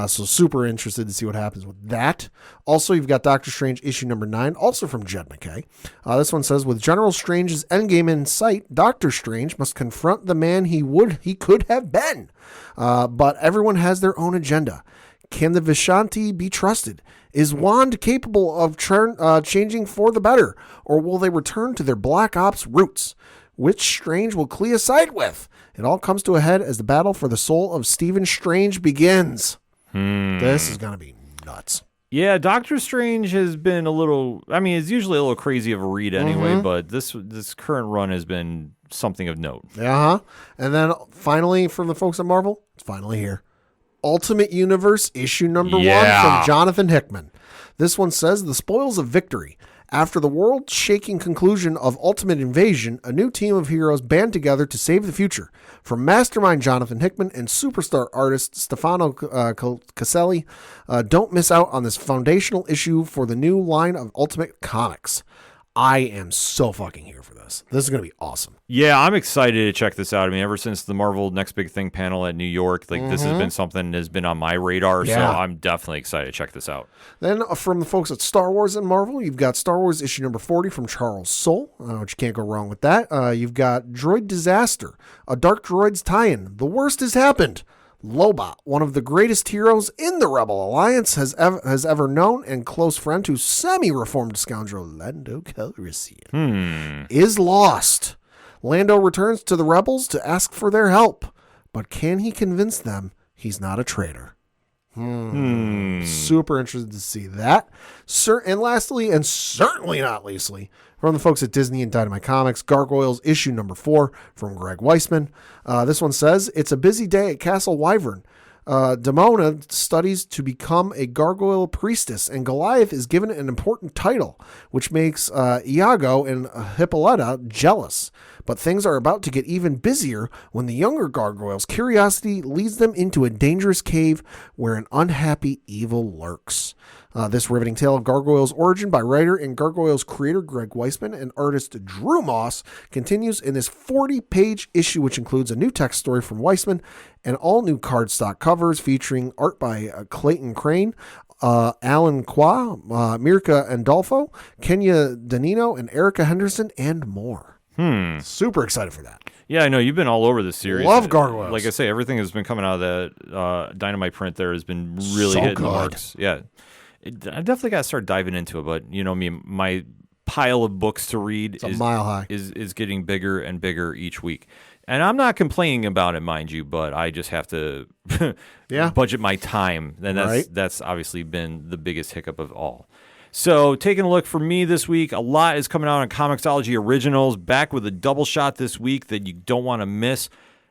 Speaker 3: So super interested to see what happens with that. Also, you've got Doctor Strange issue number 9, also from Jed McKay. This one says, with General Strange's endgame in sight, Doctor Strange must confront the man he could have been. But everyone has their own agenda. Can the Vishanti be trusted? Is Wand capable of changing for the better? Or will they return to their Black Ops roots? Which Strange will Clea side with? It all comes to a head as the battle for the soul of Stephen Strange begins. This is going to be nuts.
Speaker 1: Yeah, Doctor Strange has been it's usually a little crazy of a read anyway, but this current run has been something of note.
Speaker 3: And then finally, from the folks at Marvel, it's finally here. Ultimate Universe issue number 1 from Jonathan Hickman. This one says, the spoils of victory. After the world-shaking conclusion of Ultimate Invasion, a new team of heroes band together to save the future. From mastermind Jonathan Hickman and superstar artist Stefano Caselli, don't miss out on this foundational issue for the new line of Ultimate Comics. I am so fucking here for this. This is going to be awesome.
Speaker 1: Yeah, I'm excited to check this out. I mean, ever since the Marvel Next Big Thing panel at New York, this has been something that has been on my radar, so I'm definitely excited to check this out.
Speaker 3: Then from the folks at Star Wars and Marvel, you've got Star Wars issue number 40 from Charles Soule, which you can't go wrong with that. You've got Droid Disaster, a Dark Droids tie-in. The worst has happened. Lobot, one of the greatest heroes in the Rebel Alliance has ever known, and close friend to semi-reformed scoundrel Lando Calrissian, is lost. Lando returns to the Rebels to ask for their help, but can he convince them he's not a traitor? Super interested to see that. And lastly, and certainly not leastly, from the folks at Disney and Dynamite Comics, Gargoyles issue number 4 from Greg Weisman. This one says, it's a busy day at Castle Wyvern. Demona studies to become a gargoyle priestess, and Goliath is given an important title, which makes Iago and Hippolyta jealous. But things are about to get even busier when the younger gargoyles' curiosity leads them into a dangerous cave where an unhappy evil lurks. This riveting tale of Gargoyles' origin by writer and Gargoyles creator Greg Weisman and artist Drew Moss continues in this 40-page issue, which includes a new text story from Weisman and all new cardstock covers featuring art by Clayton Crane, Alan Qua, Mirka Andolfo, Kenya Danino, and Erica Henderson, and more. Super excited for that.
Speaker 1: Yeah, I know you've been all over this series.
Speaker 3: Love gargoyles.
Speaker 1: Like I say, everything has been coming out of that Dynamite print. There has been really
Speaker 3: So
Speaker 1: hitting the
Speaker 3: good.
Speaker 1: marks. Yeah, I definitely got to start diving into it. But you know me, my pile of books to read
Speaker 3: It's a mile high.
Speaker 1: is getting bigger and bigger each week. And I'm not complaining about it, mind you, but I just have to budget my time. And that's obviously been the biggest hiccup of all. So taking a look for me this week, a lot is coming out on Comixology Originals, back with a double shot this week that you don't want to miss.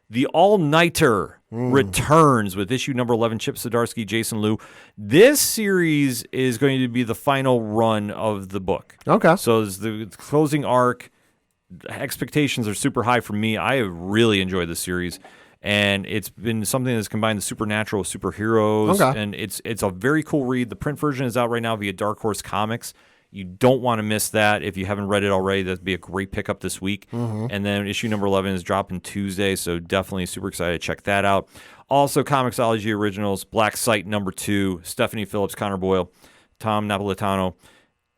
Speaker 1: The All-Nighter returns with issue number 11, Chip Zdarsky, Jason Liu. This series is going to be the final run of the book.
Speaker 3: Okay.
Speaker 1: So it's the closing arc. Expectations are super high for me. I have really enjoyed the series, and it's been something that's combined the supernatural with superheroes, and it's a very cool read. The print version is out right now via Dark Horse Comics. You don't want to miss that. If you haven't read it already, that'd be a great pickup this week. And then issue number 11 is dropping Tuesday, so definitely super excited to check that out. Also, Comixology Originals, Black Sight number 2, Stephanie Phillips, Connor Boyle, Tom Napolitano.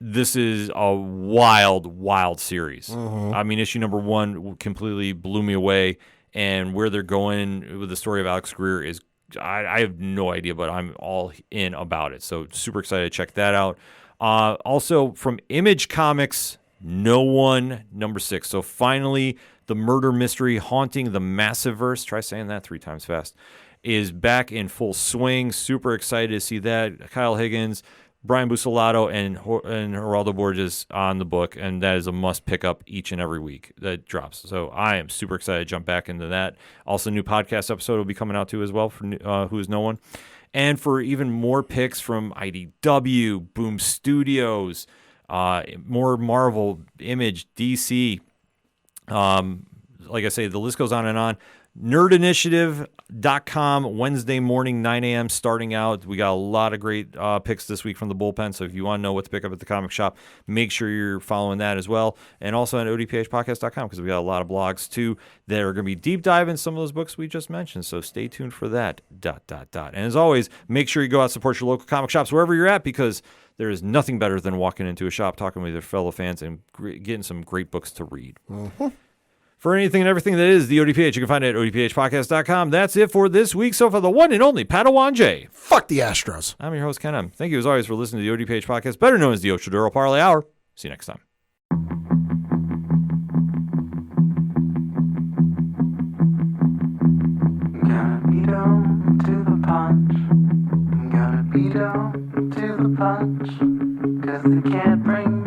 Speaker 1: This is a wild, wild series. I mean, issue number 1 completely blew me away, and where they're going with the story of Alex Greer is, I have no idea, but I'm all in about it. So super excited to check that out. Also from Image Comics, No One number 6. So finally, the murder mystery haunting the Massiverse, try saying that 3 times fast, is back in full swing. Super excited to see that. Kyle Higgins, Brian Buccellato, and Geraldo Borges on the book, and that is a must pick up each and every week that drops. So I am super excited to jump back into that. Also, new podcast episode will be coming out too as well for Who Is No One. And for even more picks from IDW, Boom Studios, more Marvel, Image, DC. Like I say, the list goes on and on. Nerdinitiative.com, Wednesday morning, 9 a.m. starting out. We got a lot of great picks this week from the bullpen, so if you want to know what to pick up at the comic shop, make sure you're following that as well. And also on odphpodcast.com, because we got a lot of blogs, too, that are going to be deep diving some of those books we just mentioned, so stay tuned for that, ... And as always, make sure you go out and support your local comic shops wherever you're at, because there is nothing better than walking into a shop, talking with your fellow fans, and getting some great books to read. For anything and everything that is the ODPH, you can find it at odphpodcast.com. That's it for this week. So for the one and only Padawan J.
Speaker 3: Fuck the Astros.
Speaker 1: I'm your host, Ken M. Thank you as always for listening to the ODPH podcast, better known as the Ochaduro Parlay Hour. See you next time.
Speaker 2: Gotta be down to the punch. Gotta be down to the punch. 'Cause they can't bring